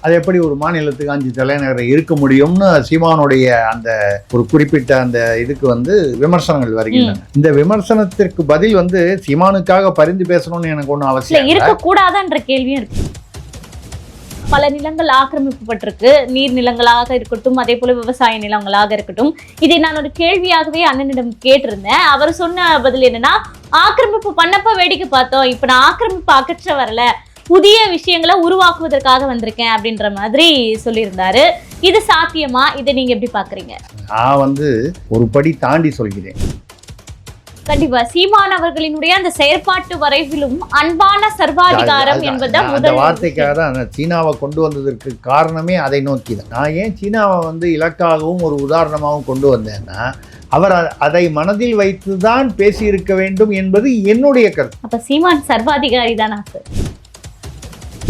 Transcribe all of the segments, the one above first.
அது எப்படி ஒரு மாநிலத்துக்கு 5 தலைநகரம் இருக்க முடியும்னு சீமானுடைய அந்த ஒரு குறிப்பிட்ட அந்த இதுக்கு விமர்சனங்கள் வருகின்றன. இந்த விமர்சனத்திற்கு பதில் சீமானுக்காக பரிந்து பேசணும்னு எனக்கு ஒன்றும் அவசியம் இருக்கக்கூடாதான்ற கேள்வியும் இருக்கு. பல நிலங்கள் ஆக்கிரமிக்கப்பட்டிருக்கு, நீர் நிலங்களாக இருக்கட்டும், அதே போல விவசாய நிலங்களாக இருக்கட்டும். இதை நான் ஒரு கேள்வியாகவே அண்ணனிடம் கேட்டிருந்தேன். அவர் சொன்ன பதில் என்னன்னா, ஆக்கிரமிப்பு பண்ணப்ப வேடிக்கை பார்த்தோம், இப்ப நான் ஆக்கிரமிப்பு அகற்ற வரல, புதிய விஷயங்களை உருவாக்குவதற்காக வந்திருக்கேன் அப்படின்ற மாதிரி சொல்லியிருந்தாரு. இது சாத்தியமா? இதை நீங்க எப்படி பாக்குறீங்க? நான் ஒரு படி தாண்டி சொல்கிறேன். கண்டிப்பா சீமான் அவர்களினுடைய அந்த செயற்பாட்டு வரைவிலும் அன்பான சர்வாதிகாரம் என்பதை அந்த வார்த்தைக்காக தான் சீனாவை கொண்டு வந்ததற்கு காரணமே அதை நோக்கி தான். நான் ஏன் சீனாவை இலக்காகவும் ஒரு உதாரணமாகவும் கொண்டு வந்தேன்னா, அவர் அதை மனதில் வைத்துதான் பேசியிருக்க வேண்டும் என்பது என்னுடைய கருத்து. அப்ப சீமான் சர்வாதிகாரி தானா சார்?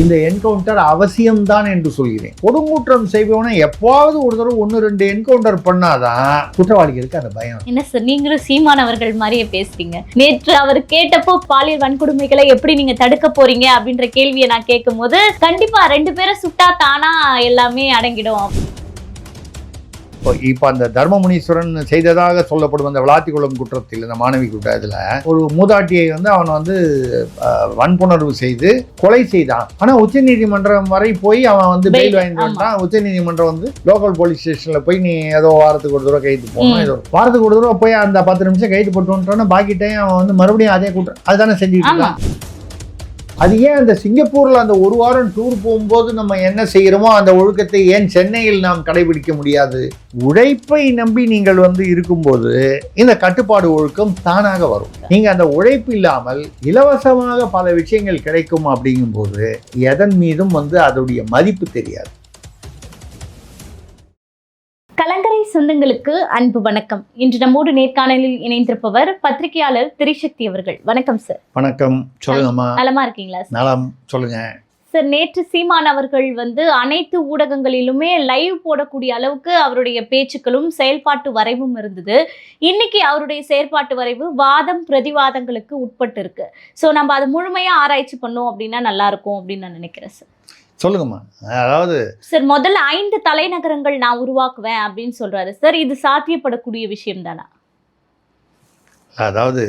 இந்த என்கவுண்டர் அவசியம்தான் என்று சொல்கிறேன். கொடுங்குற்றம் செய்பவனை எப்பாவது ஒரு தடவை 1-2 என்கவுண்டர் பண்ணாதான் குற்றவாளிகளுக்கு அந்த பயம். என்ன சார், நீங்களும் சீமான் அவர்கள் மாதிரியே பேசுறீங்க. நேற்று அவர் கேட்டப்போ பாலியல் வன்கொடுமைகளை எப்படி நீங்க தடுக்க போறீங்க அப்படின்ற கேள்வியை நான் கேட்கும் போது, கண்டிப்பா 2 பேரை சுட்டா தானா எல்லாமே அடங்கிடும். இப்போ அந்த தர்மமுனீஸ்வரன் செய்ததாக சொல்லப்படும் அந்த விளாத்திக்குளம் குற்றத்தில், இந்த மாணவி குற்றத்தில் ஒரு மூதாட்டியை அவன் வன்புணர்வு செய்து கொலை செய்தான். ஆனா உச்ச நீதிமன்றம் வரை போய் அவன் பெயில் வாங்கிட்டு வந்தான். உச்ச நீதிமன்றம் லோக்கல் போலீஸ் ஸ்டேஷன்ல போய் நீ ஏதோ வாரத்துக்கு ஒரு தடவை கைது போகணும், ஏதோ வாரத்துக்கு ஒரு தடவை போய் அந்த 10 நிமிஷம் கைது போட்டு பாக்கி டைம் அவன் மறுபடியும் அதே குற்றம் அதுதானே செஞ்சுக்கிட்டு இருக்கான். அது ஏன் அந்த சிங்கப்பூர்ல அந்த ஒரு வாரம் டூர் போகும்போது நம்ம என்ன செய்யறோமோ அந்த ஒழுக்கத்தை ஏன் சென்னையில் நாம் கடைபிடிக்க முடியாது? உழைப்பை நம்பி நீங்கள் இருக்கும்போது இந்த கட்டுப்பாடு ஒழுக்கம் தானாக வரும். நீங்க அந்த உழைப்பு இல்லாமல் இலவசமாக பல விஷயங்கள் கிடைக்கும் அப்படிங்கும்போது எதன் மீதும் அதோடைய மதிப்பு தெரியாது. கலங்கரை சொந்தங்களுக்கு அன்பு வணக்கம். இன்று நம்மோடு நேர்காணலில் இணைந்திருப்பவர் பத்திரிகையாளர் திரிசக்தி அவர்கள். வணக்கம் சார். வணக்கம். சொல்லுங்கம்மா. நலமா இருக்கீங்களா? நலம். சொல்லுங்க சார். நேற்று சீமான் அவர்கள் அனைத்து ஊடகங்களிலுமே லைவ் போடக்கூடிய அளவுக்கு அவருடைய பேச்சுக்களும் செயல்பாட்டு வரைவும் இருந்தது. இன்னைக்கு அவருடைய செயற்பாட்டு வரைவு வாதம் பிரதிவாதங்களுக்கு உட்பட்டு இருக்கு. ஸோ நம்ம அதை முழுமையா ஆராய்ச்சி பண்ணோம் அப்படின்னா நல்லா இருக்கும் அப்படின்னு நான் நினைக்கிறேன் சார். சொல்லுங்கம்மா. அதாவது சார், முதல்ல 5 தலைநகரங்கள் நான் உருவாக்குவேன் அப்படின்னு சொல்றாரு சார். இது சாத்தியப்படக்கூடிய விஷயம் தானா? அதாவது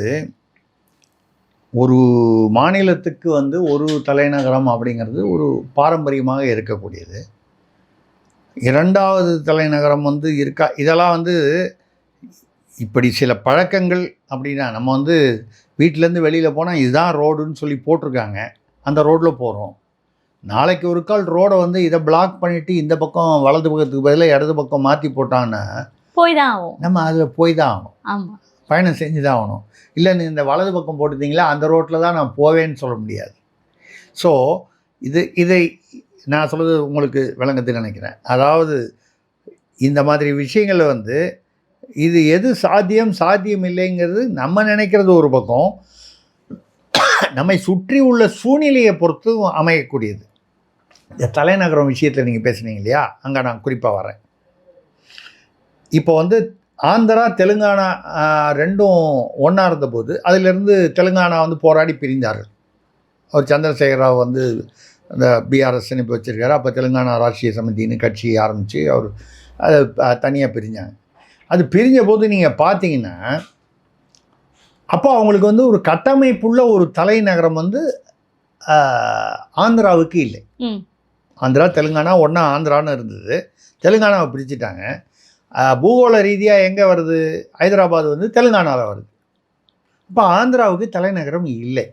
ஒரு மாநிலத்துக்கு ஒரு தலைநகரம் அப்படிங்கிறது ஒரு பாரம்பரியமாக இருக்கக்கூடியது. 2வது தலைநகரம் இருக்கா? இதெல்லாம் இப்படி சில பழக்கங்கள் அப்படின்னா, நம்ம வீட்டிலேருந்து வெளியில் போனால் இதுதான் ரோடுன்னு சொல்லி போட்டிருக்காங்க, அந்த ரோட்டில் போகிறோம். நாளைக்கு ஒரு கால் ரோடை இதை பிளாக் பண்ணிவிட்டு இந்த பக்கம் வலது பக்கத்துக்கு பதிலாக இடது பக்கம் மாற்றி போட்டான்னா போய் தான் ஆகும். நம்ம அதில் போய் தான் ஆகணும். ஆமாம், பயணம் செஞ்சு தான் ஆகணும். இல்லை நீ இந்த வலது பக்கம் போட்டுட்டீங்களா அந்த ரோட்டில் தான் நான் போவேன்னு சொல்ல முடியாது. ஸோ இதை நான் சொல்கிறது உங்களுக்கு விளங்கத்துன்னு நினைக்கிறேன். அதாவது இந்த மாதிரி விஷயங்களை இது எது சாத்தியம் இல்லைங்கிறது நம்ம நினைக்கிறது ஒரு பக்கம், நம்மை சுற்றி உள்ள சூழ்நிலையை பொறுத்து அமையக்கூடியது. இந்த தலைநகரம் விஷயத்தில் நீங்கள் பேசுனீங்க இல்லையா, அங்கே நான் குறிப்பாக வரேன். இப்போ ஆந்திரா தெலுங்கானா ரெண்டும் ஒன்றா இருந்தபோது அதிலிருந்து தெலுங்கானா போராடி பிரிந்தார்கள். அவர் சந்திரசேகர ராவ் அந்த பிஆர்எஸ்ன்னு இப்போ வச்சுருக்காரு. அப்போ தெலுங்கானா ராஷ்ட்ரிய சமிதின்னு கட்சி ஆரம்பித்து அவர் அதை தனியாக பிரிஞ்சாங்க. அது பிரிஞ்ச போது நீங்கள் பார்த்தீங்கன்னா, அப்போ அவங்களுக்கு ஒரு கட்டமைப்புள்ள ஒரு தலைநகரம் ஆந்திராவுக்கு இல்லை. ஆந்திரா தெலுங்கானா ஒன்றா ஆந்திரான்னு இருந்தது. தெலுங்கானாவை பிரிச்சுட்டாங்க. பூகோள ரீதியாக எங்கே வருது? ஹைதராபாத் தெலுங்கானாவில் வருது. இப்போ ஆந்திராவுக்கு தலைநகரம் இல்லை.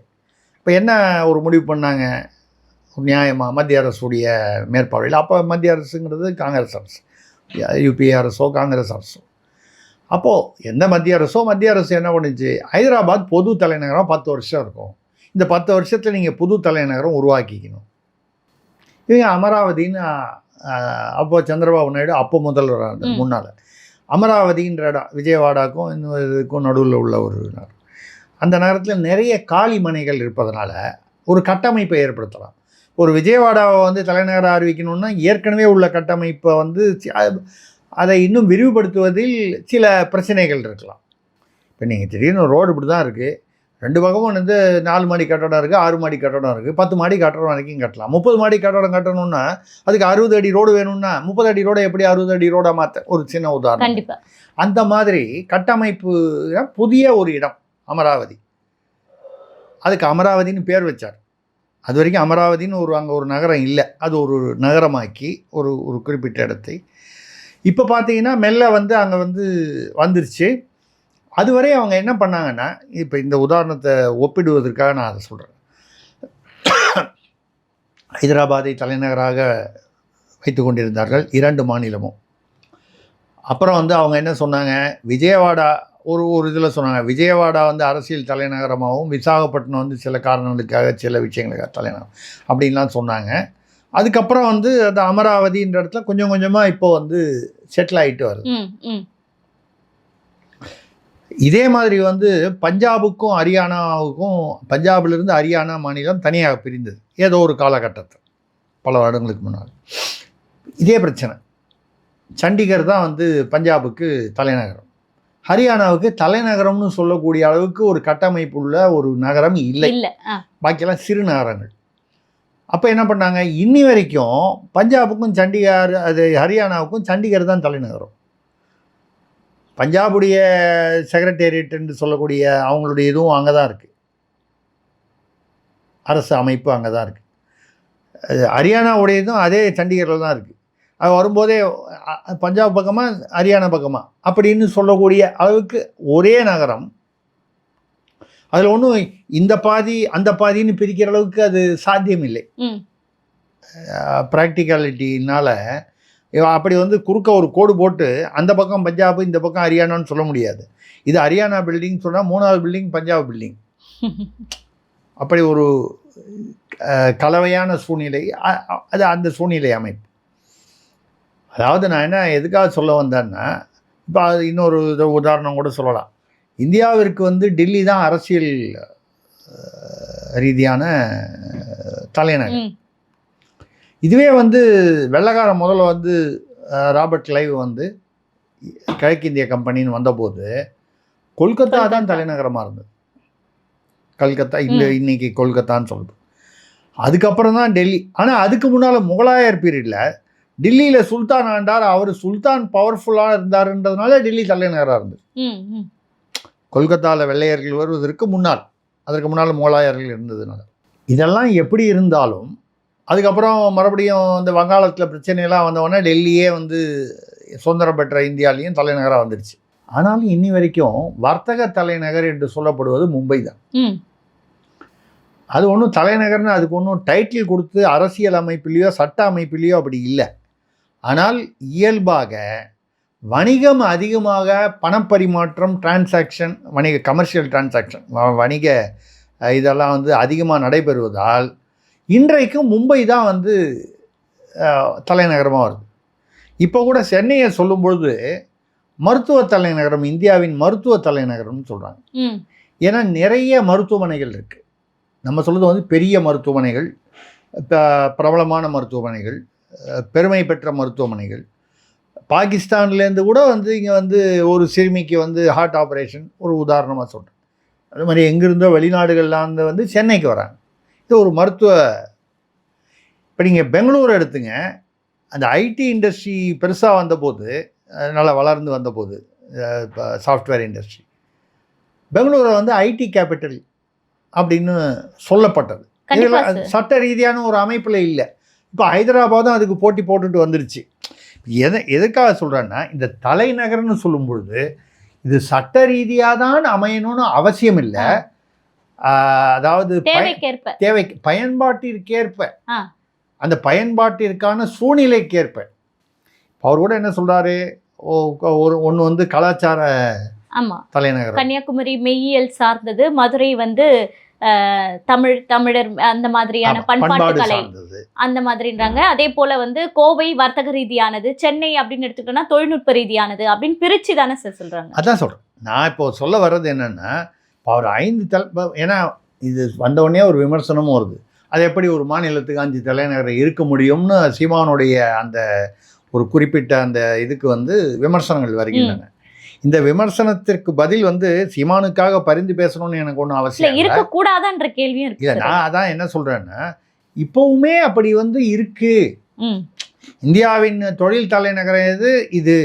இப்போ என்ன ஒரு முடிவு பண்ணாங்க? நியாயமாக மத்திய அரசுடைய மேற்பார்வையில், அப்போ மத்திய அரசுங்கிறது காங்கிரஸ் அரசு, யூபிஏ அரசோ காங்கிரஸ் அரசோ. அப்போது எந்த மத்திய அரசு என்ன பண்ணுச்சு? ஹைதராபாத் பொது தலைநகரம் 10 வருஷம் இருக்கும், இந்த 10 வருஷத்தில் நீங்கள் புது தலைநகரம் உருவாக்கிக்கணும். இவங்க அமராவதின்னு அப்போ சந்திரபாபு நாயுடு அப்போ முதல்வர் முன்னால் அமராவதின்ற இடம் விஜயவாடாக்கும் இதுக்கும் நடுவில் உள்ள ஒரு நகரம். அந்த நகரத்தில் நிறைய காலி மனைகள் இருப்பதனால ஒரு கட்டமைப்பை ஏற்படுத்தலாம். ஒரு விஜயவாடாவை தலைநகராக அறிவிக்கணும்னா ஏற்கனவே உள்ள கட்டமைப்பை அதை இன்னும் விரிவுபடுத்துவதில் சில பிரச்சனைகள் இருக்கலாம். இப்போ நீங்கள் திடீர்னு ரோடு இப்படி தான் இருக்குது, 2 பக்கமும் வந்து 4 மாடி கட்டடம் இருக்குது, 6 மாடி கட்டடம் இருக்குது, 10 மாடி கட்டடம் வரைக்கும் கட்டலாம். 30 மாடி கட்டடம் கட்டணும்னா அதுக்கு 60 அடி ரோடு வேணும்னா 30 அடி ரோடை எப்படி 60 அடி ரோடாக மாற்ற, ஒரு சின்ன உதாரணம். கண்டிப்பா அந்த மாதிரி கட்டமைப்பு புதிய ஒரு இடம் அமராவதி. அதுக்கு அமராவதின்னு பேர் வச்சார். அது வரைக்கும் அமராவதின்னு அங்கே ஒரு நகரம் இல்லை, அது ஒரு நகரமாக்கி ஒரு குறிப்பிட்ட இடத்தை இப்போ பார்த்தீங்கன்னா மெல்ல வந்து அங்கே வந்து வந்துருச்சு. அதுவரை அவங்க என்ன பண்ணாங்கன்னா, இப்போ இந்த உதாரணத்தை ஒப்பிடுவதற்காக நான் அதை சொல்கிறேன். ஹைதராபாத்தை தலைநகராக வைத்து கொண்டிருந்தார்கள் 2 மாநிலமும். அப்புறம் வந்து அவங்க என்ன சொன்னாங்க, விஜயவாடா ஒரு இதில் சொன்னாங்க, விஜயவாடா வந்து அரசியல் தலைநகரமாகவும் விசாகப்பட்டினம் வந்து சில காரணங்களுக்காக சில விஷயங்களுக்காக தலைநகரம் அப்படின்லாம் சொன்னாங்க. அதுக்கப்புறம் வந்து அந்த அமராவதின்ற இடத்துல கொஞ்சம் கொஞ்சமாக இப்போ வந்து செட்டில் ஆகிட்டு வருது. இதே மாதிரி வந்து பஞ்சாபுக்கும் ஹரியானாவுக்கும், பஞ்சாபிலிருந்து ஹரியானா மாநிலம் தனியாக பிரிந்தது ஏதோ ஒரு காலகட்டத்தில், பல வருடங்களுக்கு முன்னால். இதே பிரச்சனை. சண்டிகர் தான் வந்து பஞ்சாபுக்கு தலைநகரம், ஹரியானாவுக்கு தலைநகரம்னு சொல்லக்கூடிய அளவுக்கு ஒரு கட்டமைப்புள்ள ஒரு நகரம் இல்லை, பாக்கியெல்லாம் சிறு நகரங்கள். அப்போ என்ன பண்ணாங்க, இன்னி வரைக்கும் பஞ்சாபுக்கும் சண்டிகர், அது ஹரியானாவுக்கும் சண்டிகர் தான் தலைநகரம். பஞ்சாபுடைய செக்ரட்டேரியட் என்று சொல்லக்கூடிய அவங்களுடைய இதுவும் அங்கே தான் இருக்குது, அரசு அமைப்பு அங்கே தான் இருக்குது. ஹரியானாவுடையதும் அதே சண்டிகரில் தான் இருக்குது. அது வரும்போதே பஞ்சாப் பக்கமாக ஹரியானா பக்கமாக அப்படின்னு சொல்லக்கூடிய அளவுக்கு ஒரே நகரம். அதில் ஒன்றும் இந்த பாதி அந்த பாதின்னு பிரிக்கிற அளவுக்கு அது சாத்தியம் இல்லை. ப்ராக்டிகாலிட்டினால் அப்படி வந்து குறுக்க ஒரு கோடு போட்டு அந்த பக்கம் பஞ்சாப் இந்த பக்கம் ஹரியானான்னு சொல்ல முடியாது. இது ஹரியானா பில்டிங் சொன்னால் 3வது பில்டிங் பஞ்சாப் பில்டிங். அப்படி ஒரு கலவையான சூழ்நிலை, அது அந்த சூழ்நிலை அமைப்பு. அதாவது நான் என்ன எதுக்காக சொல்ல வந்தேன்னா, இப்போ அது இன்னொரு உதாரணம் கூட சொல்லலாம். இந்தியாவிற்கு வந்து டெல்லி தான் அரசியல் ரீதியான தலைநகர். இதுவே வந்து வெள்ளைக்காரன் முதல்ல வந்து ராபர்ட் கிளைவ் வந்து கிழக்கிந்திய கம்பெனின்னு வந்தபோது கொல்கத்தா தான் தலைநகரமாக இருந்தது. கல்கத்தா இன்னைக்கு கொல்கத்தான்னு சொல்லுது. அதுக்கப்புறம் தான் டெல்லி. ஆனால் அதுக்கு முன்னால் முகலாயர் பீரியடில் டெல்லியில் சுல்தான் ஆண்டார், அவர் சுல்தான் பவர்ஃபுல்லாக இருந்தாருன்றதுனால டெல்லி தலைநகராக இருந்தது. கொல்கத்தாவில் வெள்ளையர்கள் வருவதற்கு முன்னால், அதற்கு முன்னால் முகலாயர்கள் இருந்ததுனால. இதெல்லாம் எப்படி இருந்தாலும் அதுக்கப்புறம் மறுபடியும் இந்த வங்காளத்தில் பிரச்சனையெல்லாம் வந்தவொடனே டெல்லியே வந்து சுதந்திரம் பெற்ற இந்தியாலேயும் தலைநகராக வந்துடுச்சு. ஆனாலும் இன்னி வரைக்கும் வர்த்தக தலைநகர் என்று சொல்லப்படுவது மும்பை தான். அது ஒன்றும் தலைநகர்னு அதுக்கு ஒன்றும் டைட்டில் கொடுத்து அரசியல் அமைப்பிலேயோ சட்ட அமைப்பிலேயோ அப்படி இல்லை. ஆனால் இயல்பாக வணிகம் அதிகமாக பணப்பரிமாற்றம், டிரான்சாக்ஷன், கமர்ஷியல் டிரான்சாக்ஷன், வணிக இதெல்லாம் வந்து அதிகமாக நடைபெறுவதால் இன்றைக்கு மும்பை தான் வந்து தலைநகரமாக வருது. இப்போ கூட சென்னையை சொல்லும் பொழுது மருத்துவ தலைநகரம், இந்தியாவின் மருத்துவ தலைநகரம்னு சொல்கிறாங்க. ஏன்னா நிறைய மருத்துவமனைகள் இருக்குது. நம்ம சொல்கிறது வந்து பெரிய மருத்துவமனைகள், பிரபலமான மருத்துவமனைகள், பெருமை பெற்ற மருத்துவமனைகள். பாகிஸ்தான்லேருந்து கூட வந்து இங்கே வந்து ஒரு சிறுமிக்கு வந்து ஹார்ட் ஆப்ரேஷன், ஒரு உதாரணமாக சொல்கிறேன். அது மாதிரி எங்கேருந்தோ வெளிநாடுகள்லாம் வந்து சென்னைக்கு வராங்க. இது ஒரு மருத்துவ. இப்போ நீங்கள் பெங்களூர் எடுத்துங்க, அந்த ஐடி இண்டஸ்ட்ரி பெருசாக வந்தபோது, நல்லா வளர்ந்து வந்தபோது, இப்போ சாஃப்ட்வேர் இண்டஸ்ட்ரி, பெங்களூரை வந்து ஐடி கேபிட்டல் அப்படின்னு சொல்லப்பட்டது. சட்ட ரீதியான ஒரு அமைப்பில் இல்லை. இப்போ ஹைதராபாதும் அதுக்கு போட்டி போட்டுட்டு வந்துருச்சு. எதுக்காக சொல்கிறேன்னா, இந்த தலைநகர்னு சொல்லும் பொழுது இது சட்ட ரீதியாக தான் அமையணும்னு அவசியம் இல்லை. அதாவது தேவை பயன்பாட்டிற்கேற்ப, அந்த பயன்பாட்டிற்கான சூழ்நிலைக்கேற்ப. அவர் கூட என்ன சொல்கிறாரு, ஒன்று வந்து கலாச்சார தலைநகர், கன்னியாகுமரி மெய்யியல் சார்ந்தது, மதுரை வந்து தமிழர் அந்த மாதிரியான பண்பாட்டு கலை அந்த மாதிரின்றாங்க. அதே போல வந்து கோவை வர்த்தக ரீதியானது, சென்னை அப்படின்னு எடுத்துக்கிட்டோம்னா தொழில்நுட்ப ரீதியானது அப்படின்னு பிரிச்சு தானே சார் சொல்றாங்க. அதான் சொல்றேன். நான் இப்போ சொல்ல வர்றது என்னன்னா, அவர் 5 ஏன்னா இது வந்தவுடனே ஒரு விமர்சனமும் வருது, அது எப்படி ஒரு மாநிலத்துக்கு 5 தலைநகர் இருக்க முடியும்னு சீமானுடைய அந்த ஒரு குறிப்பிட்ட அந்த இதுக்கு வந்து விமர்சனங்கள் வருகின்றன. இந்த விமர்சனத்திற்கு பதில் வந்து சீமானுக்காக பரிந்து பேசணும்னு எனக்கு ஒன்றும் அவசியம் இல்லை. இருக்கக்கூடாதான்ற கேள்வியும் இல்லை, இருக்கு. நான் அதான் என்ன சொல்கிறேன்னா, இப்போவுமே அப்படி வந்து இருக்கு. ம். இந்தியாவின் தொழில் தலைநகரம் இது,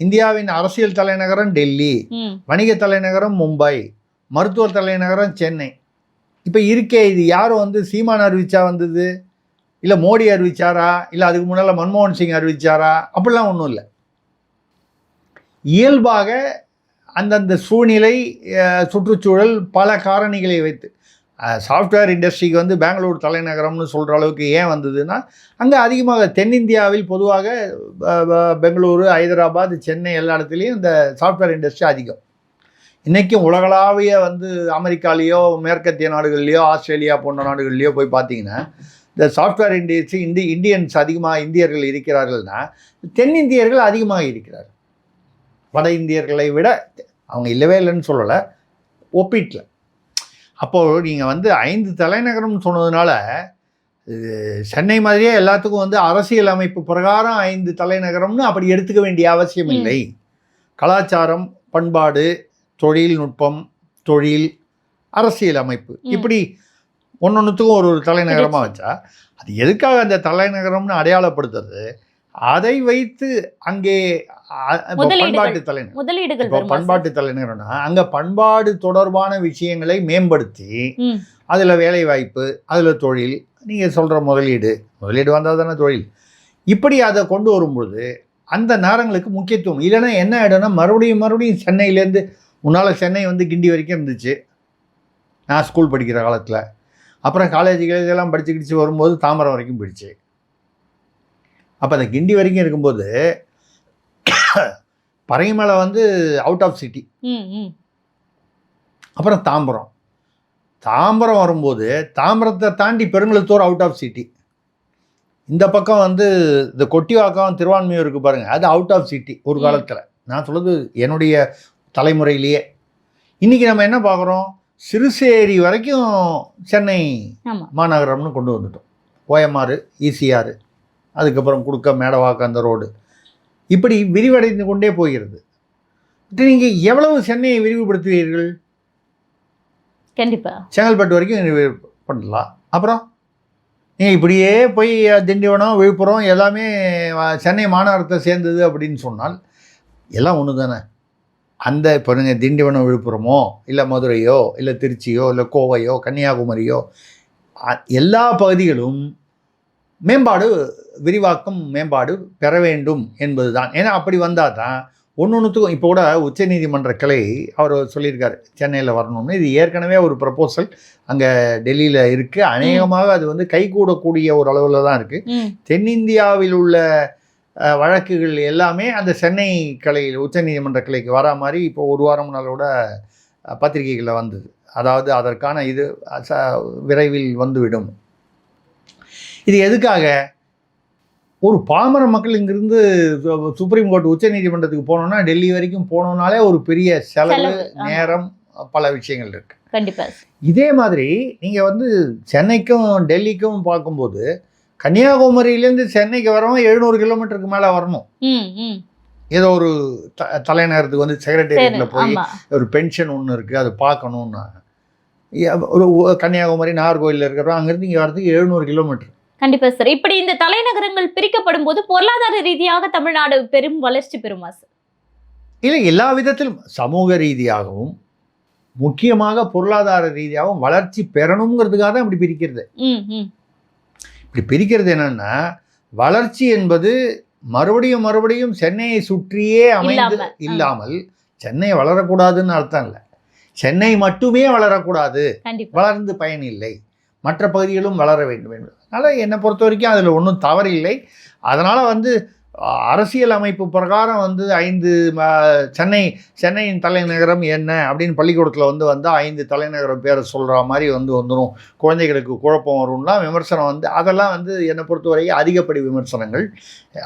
இந்தியாவின் அரசியல் தலைநகரம் டெல்லி, ம். வணிக தலைநகரம் மும்பை, மருத்துவ தலைநகரம் சென்னை. இப்போ இருக்கே, இது யாரும் வந்து சீமான் அறிவிச்சா வந்தது, இல்லை மோடி அறிவிச்சாரா, இல்லை அதுக்கு முன்னால் மன்மோகன் சிங் அறிவிச்சாரா? அப்படிலாம் ஒன்றும் இல்லை. இயல்பாக அந்தந்த சூழ்நிலை, சுற்றுச்சூழல், பல காரணிகளை வைத்து சாஃப்ட்வேர் இண்டஸ்ட்ரிக்கு வந்து பெங்களூர் தலைநகரம்னு சொல்கிற அளவுக்கு ஏன் வந்ததுன்னா, அங்கே அதிகமாக தென்னிந்தியாவில் பொதுவாக பெங்களூரு, ஹைதராபாத், சென்னை எல்லா இடத்துலையும் இந்த சாஃப்ட்வேர் இண்டஸ்ட்ரி அதிகம். இன்றைக்கும் உலகளாவிய வந்து அமெரிக்காலேயோ மேற்கத்திய நாடுகள்லையோ ஆஸ்திரேலியா போன்ற நாடுகள்லையோ போய் பார்த்தீங்கன்னா, இந்த சாஃப்ட்வேர் இண்டஸ்ட்ரி இந்தியன்ஸ் அதிகமாக இந்தியர்கள் இருக்கிறார்கள்னா தென்னிந்தியர்கள் அதிகமாக இருக்கிறார்கள். வட இந்தியர்களை விட அவங்க இல்லவே இல்லைன்னு சொல்லலை, ஒப்பீட்டில். அப்போது நீங்கள் வந்து 5 தலைநகரம்னு சொன்னதுனால சென்னை மாதிரியே எல்லாத்துக்கும் வந்து அரசியல் அமைப்பு பிரகாரம் 5 தலைநகரம்னு அப்படி எடுத்துக்க வேண்டிய அவசியம் இல்லை. கலாச்சாரம், பண்பாடு, தொழில்நுட்பம், தொழில், அரசியல் அமைப்பு, இப்படி ஒன்னொன்றுத்துக்கும் ஒரு தலைநகரமாக வச்சா அது எதுக்காக அந்த தலைநகரம்னு அடையாளப்படுத்துறது? அதை வைத்து அங்கே பண்பாட்டு தலைநகர், இப்போ பண்பாட்டு தலைநகரம்னா அங்கே பண்பாடு தொடர்பான விஷயங்களை மேம்படுத்தி அதில் வேலை வாய்ப்பு, அதில் தொழில், நீங்கள் சொல்கிற முதலீடு வந்தால் தானே தொழில், இப்படி அதை கொண்டு வரும்பொழுது அந்த நேரங்களுக்கு முக்கியத்துவம். இல்லைன்னா என்ன ஆகிடும்னா மறுபடியும் சென்னையிலேருந்து, முன்னால் சென்னை வந்து கிண்டி வரைக்கும் இருந்துச்சு நான் ஸ்கூல் படிக்கிற காலத்தில். அப்புறம் காலேஜுகளெல்லாம் படிச்சு வரும்போது தாம்பரம் வரைக்கும் போயிடுச்சு. அப்போ அந்த கிண்டி வரைக்கும் இருக்கும்போது பறைமலை வந்து அவுட் ஆஃப் சிட்டி. அப்புறம் தாம்பரம் வரும்போது தாம்பரத்தை தாண்டி பெருங்குளத்தூர் அவுட் ஆஃப் சிட்டி. இந்த பக்கம் வந்து இந்த கொட்டிவாக்கம், திருவான்மையூர் இருக்குது பாருங்கள், அது அவுட் ஆஃப் சிட்டி ஒரு காலத்தில். நான் சொல்கிறது என்னுடைய தலைமுறையிலேயே. இன்றைக்கி நம்ம என்ன பார்க்குறோம், சிறுசேரி வரைக்கும் சென்னை மாநகரம்னு கொண்டு வந்துட்டோம். ஓஎம்ஆர், ஈசிஆர், அதுக்கப்புறம் குடுக்க, மேடவாக்கம், அந்த ரோடு இப்படி விரிவடைந்து கொண்டே போகிறது. நீங்கள் எவ்வளவு சென்னையை விரிவுபடுத்துவீர்கள்? கண்டிப்பாக செங்கல்பட்டு வரைக்கும் பண்ணலாம். அப்புறம் நீங்கள் இப்படியே போய் திண்டிவனம், விழுப்புரம் எல்லாமே சென்னை மாநகரத்தை சேர்ந்தது அப்படின்னு சொன்னால் எல்லாம் ஒன்று தானே. அந்த இப்போ நீங்கள் திண்டிவனம், விழுப்புரமோ, இல்லை மதுரையோ, இல்லை திருச்சியோ, இல்லை கோவையோ, கன்னியாகுமரியோ, எல்லா பகுதிகளும் மேம்பாடு, விரிவாக்கம், மேம்பாடு பெற வேண்டும் என்பது தான். ஏன்னா அப்படி வந்தால் தான் ஒன்றுத்துக்கும். இப்போ கூட உச்சநீதிமன்ற கிளை அவர் சொல்லியிருக்காரு சென்னையில் வரணும்னு. இது ஏற்கனவே ஒரு ப்ரப்போசல் அங்கே டெல்லியில் இருக்குது. அநேகமாக அது வந்து கைகூடக்கூடிய ஒரு அளவில் தான் இருக்குது. தென்னிந்தியாவில் உள்ள வழக்குகள் எல்லாமே அந்த சென்னை கிளையில், உச்சநீதிமன்ற கிளைக்கு வரா மாதிரி இப்போ ஒரு வாரம் நாளோட பத்திரிகைகளில் வந்தது. அதாவது அதற்கான இது விரைவில் வந்துவிடும். இது எதுக்காக? ஒரு பாமர மக்கள் இங்கிருந்து சுப்ரீம் கோர்ட், உச்ச நீதிமன்றத்துக்கு போனோம்னா, டெல்லி வரைக்கும் போனோம்னாலே ஒரு பெரிய செலவு, நேரம், பல விஷயங்கள் இருக்கு. கண்டிப்பாக. இதே மாதிரி நீங்கள் வந்து சென்னைக்கும் டெல்லிக்கும் பார்க்கும்போது, கன்னியாகுமரியிலேருந்து சென்னைக்கு வரவும் 700 கிலோமீட்டருக்கு மேலே வரணும். ஏதோ ஒரு தலைநகரத்துக்கு வந்து செக்ரட்டேரியட்டில் போய் ஒரு பென்ஷன் ஒன்று இருக்குது, அது பார்க்கணுன்னா ஒரு கன்னியாகுமரி, நாகர்கோயிலில் இருக்கிறோம், அங்கேருந்து இங்கே வரதுக்கு 700 கிலோமீட்டர். கண்டிப்பாக சார். இப்படி இந்த தலைநகரங்கள் பிரிக்கப்படும் போது பொருளாதார ரீதியாக தமிழ்நாடு பெரும் வளர்ச்சி பெறுமா சார்? இல்லை, எல்லா விதத்திலும் சமூக ரீதியாகவும் முக்கியமாக பொருளாதார ரீதியாகவும் வளர்ச்சி பெறணுங்கிறதுக்காக தான் இப்படி பிரிக்கிறது. இப்படி பிரிக்கிறது என்னன்னா, வளர்ச்சி என்பது மறுபடியும் சென்னையை சுற்றியே அமைந்து இல்லாமல், சென்னை வளரக்கூடாதுன்னு அர்த்தம் இல்லை. சென்னை மட்டுமே வளரக்கூடாது, வளர்ந்து பயனில்லை, மற்ற பகுதிகளும் வளர வேண்டும் என்பது. அதனால் என்னை பொறுத்த வரைக்கும் அதில் ஒன்றும் தவறு இல்லை. அதனால் வந்து அரசியல் அமைப்பு பிரகாரம் வந்து 5 சென்னையின் தலைநகரம் என்ன அப்படின்னு பள்ளிக்கூடத்தில் வந்தால் 5 தலைநகரம் பேரை சொல்கிற மாதிரி வந்துடும், குழந்தைகளுக்கு குழப்பம் வரும்லாம் விமர்சனம் அதெல்லாம் என்னை பொறுத்தவரை அதிகப்படி விமர்சனங்கள்.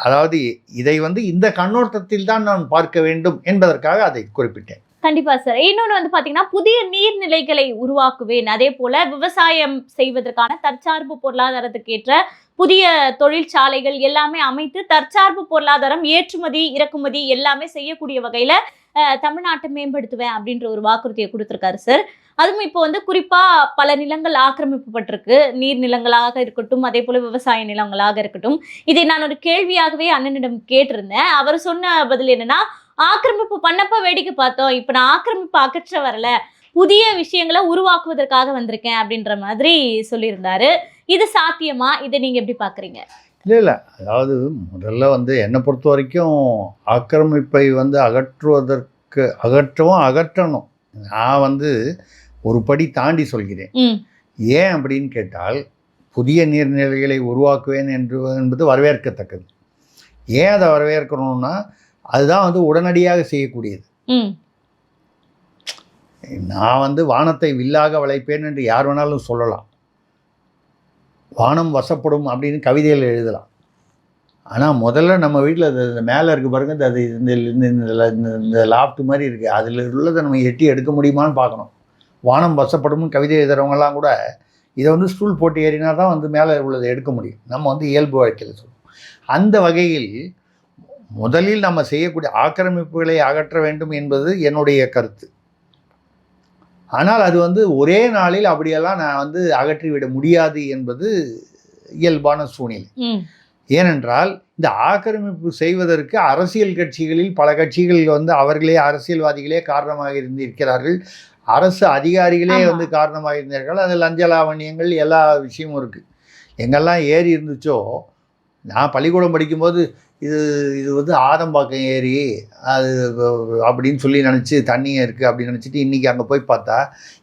அதாவது இதை இந்த கண்ணோட்டத்தில் தான் நான் பார்க்க வேண்டும் என்பதற்காக அதை குறிப்பிட்டேன். கண்டிப்பா சார். இன்னொன்று பார்த்தீங்கன்னா, புதிய நீர்நிலைகளை உருவாக்குவேன், அதே போல விவசாயம் செய்வதற்கான தற்சார்பு பொருளாதாரத்துக்கு ஏற்ற புதிய தொழிற்சாலைகள் எல்லாமே அமைத்து தற்சார்பு பொருளாதாரம், ஏற்றுமதி இறக்குமதி எல்லாமே செய்யக்கூடிய வகையில தமிழ்நாட்டை மேம்படுத்துவேன் அப்படின்ற ஒரு வாக்குறுதியை கொடுத்திருக்காரு சார். அதுவும் இப்போ வந்து குறிப்பா பல நிலங்கள் ஆக்கிரமிக்கப்பட்டிருக்கு. நீர் நிலங்களாக இருக்கட்டும், அதே போல விவசாய நிலங்களாக இருக்கட்டும். இதை நான் ஒரு கேள்வியாகவே அண்ணனிடம் கேட்டிருந்தேன். அவர் சொன்ன பதில் என்னன்னா, ஆக்கிரமிப்பு பண்ணப்ப வேடிக்கை பார்த்தோம், இப்ப நான் ஆக்கிரமிப்பு அகற்ற வரல, புதிய விஷயங்களை உருவாக்குவதற்காக வந்திருக்கேன் அப்படின்ற மாதிரி சொல்லியிருந்தாரு. இது சாத்தியமா? இதை நீங்க எப்படி பாக்குறீங்க? இல்லை, அதாவது முதல்ல வந்து என்னை பொறுத்த வரைக்கும் ஆக்கிரமிப்பை வந்து அகற்றணும். நான் வந்து ஒரு படி தாண்டி சொல்கிறேன். ஏன் அப்படின்னு கேட்டால், புதிய நீர்நிலைகளை உருவாக்குவேன் என்பது வரவேற்கத்தக்கது. ஏன் அதை வரவேற்கணும்னா, அதுதான் வந்து உடனடியாக செய்யக்கூடியது. நான் வந்து வானத்தை வில்லாக வளைப்பேன் என்று யார் வேணாலும் சொல்லலாம். வானம் வசப்படும் அப்படின்னு கவிதையில் எழுதலாம். ஆனால் முதல்ல நம்ம வீட்டில் அது மேலே இருக்குது பாருங்க, அது இந்த லாஃப்ட் மாதிரி இருக்குது, அதில் உள்ளதை நம்ம எட்டி எடுக்க முடியுமான்னு பார்க்கணும். வானம் வசப்படும்னு கவிதை எழுதுகிறவங்கலாம் கூட இதை வந்து ஸ்டூல் போட்டு ஏறினா தான் வந்து மேலே உள்ளதை எடுக்க முடியும். நம்ம வந்து இயல்பு வாழ்க்கையில் சொல்லுவோம். அந்த வகையில் முதலில் நம்ம செய்யக்கூடிய ஆக்கிரமிப்புகளை அகற்ற வேண்டும் என்பது என்னுடைய கருத்து. ஆனால் அது வந்து ஒரே நாளில் அப்படியெல்லாம் நான் வந்து அகற்றிவிட முடியாது என்பது இயல்பான சூழ்நிலை. ஏனென்றால் இந்த ஆக்கிரமிப்பு செய்வதற்கு அரசியல் கட்சிகளில் பல கட்சிகள் வந்து அவர்களே அரசியல்வாதிகளே காரணமாக இருந்திருக்கிறார்கள். அரசு அதிகாரிகளே வந்து காரணமாக இருந்தார்கள். அது லஞ்ச லாவண்யங்கள் எல்லா விஷயமும் இருக்குது. எங்கெல்லாம் ஏரி இருந்துச்சோ, நான் பள்ளிக்கூடம் படிக்கும்போது இது வந்து ஆதம்பாக்கம் ஏரி அது அப்படின்னு சொல்லி நினச்சி தண்ணியே இருக்குது அப்படின்னு நினச்சிட்டு இன்றைக்கி அங்கே போய் பார்த்தா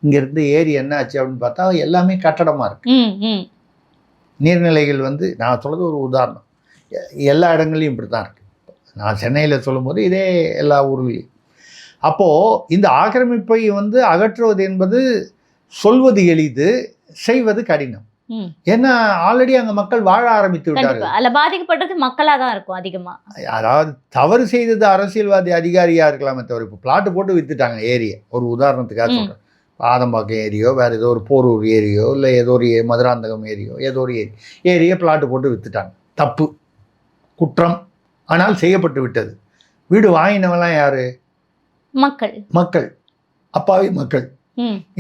இங்கேருந்து ஏரி என்ன ஆச்சு அப்படின்னு பார்த்தா எல்லாமே கட்டடமாக இருக்குது. நீர்நிலைகள் வந்து நான் சொல்கிறது ஒரு உதாரணம். எல்லா இடங்கள்லையும் இப்படி தான் இருக்குது. நான் சென்னையில் சொல்லும்போது இதே எல்லா ஊர்களையும். அப்போது இந்த ஆக்கிரமிப்பை வந்து அகற்றுவது என்பது சொல்வது எளிது, செய்வது கடினம். ஏன்னா ஆல்ரெடி அங்கே மக்கள் வாழ ஆரம்பித்து விட்டார்கள். அதில் பாதிக்கப்பட்டது மக்களாக தான் இருக்கும் அதிகமாக. அதாவது தவறு செய்தது அரசியல்வாதி அதிகாரியாக இருக்கலாமே தவிர, இப்போ பிளாட்டு போட்டு விற்றுட்டாங்க ஏரியை. ஒரு உதாரணத்துக்காக சொல்கிறேன். ஆதம்பாக்கம் ஏரியோ, வேறு ஏதோ ஒரு போரூர் ஏரியோ, இல்லை ஏதோ ஒரு மதுராந்தகம் ஏரியோ, ஏதோ ஒரு ஏரியை பிளாட்டு போட்டு விற்றுட்டாங்க. தப்பு, குற்றம். ஆனால் செய்யப்பட்டு விட்டது. வீடு வாங்கினவெல்லாம் யார்? மக்கள், அப்பாவி மக்கள்.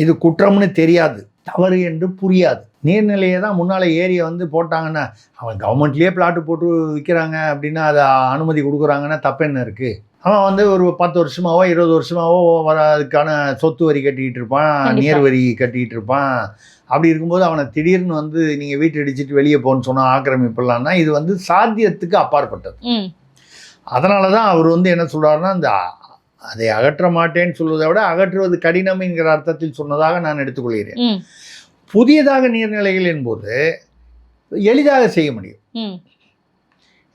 இது குற்றம்னு தெரியாது, தவறு என்று புரியாது. நீர்நிலையை தான் முன்னால் ஏரியை வந்து போட்டாங்கன்னா, அவன் கவர்மெண்ட்லேயே பிளாட்டு போட்டு விற்கிறாங்க அப்படின்னா அதை அனுமதி கொடுக்குறாங்கன்னா தப்பு என்ன இருக்குது? அவன் வந்து ஒரு 10 வருஷமாவோ 20 வருஷமாவோ அதுக்கான சொத்து வரி கட்டிக்கிட்டு இருப்பான், நீர் வரி கட்டிக்கிட்டு இருப்பான். அப்படி இருக்கும்போது அவனை திடீர்னு வந்து நீங்கள் வீட்டை இடிச்சிட்டு வெளியே போன்னு சொன்னால் ஆக்கிரமிப்பிடலான்னா இது வந்து சாத்தியத்துக்கு அப்பாற்பட்டது. அதனால தான் அவர் வந்து என்ன சொல்கிறாருன்னா, இந்த அதை அகற்ற மாட்டேன்னு சொல்வதை விட அகற்றுவது கடினம் என்கிற அர்த்தத்தில் சொன்னதாக நான் எடுத்துக்கொள்கிறேன். புதியதாக நீர்நிலைகள் என்பது எளிதாக செய்ய முடியும்.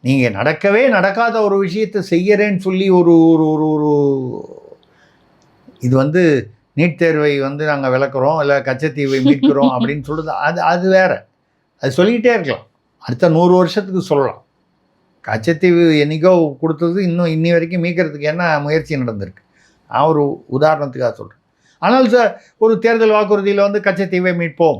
நீங்கள் நடக்கவே நடக்காத ஒரு விஷயத்தை செய்யறேன்னு சொல்லி ஒரு ஒரு இது வந்து நீட் தேர்வை வந்து நாங்கள் விளக்குறோம், இல்லை கச்சத்தீவை மீட்கிறோம் அப்படின்னு சொல்லுது. அது வேற. அது சொல்லிக்கிட்டே இருக்கலாம், அடுத்த 100 வருஷத்துக்கு சொல்லலாம். கச்சத்தீவு என்றைக்கோ கொடுத்தது இன்னும் இன்னி வரைக்கும் மீட்கிறதுக்கு என்ன முயற்சி நடந்திருக்கு? நான் ஒரு உதாரணத்துக்காக சொல்கிறேன். ஆனால் சார் ஒரு தேர்தல் வாக்குறுதியில் வந்து கச்சத்தீவை மீட்போம்,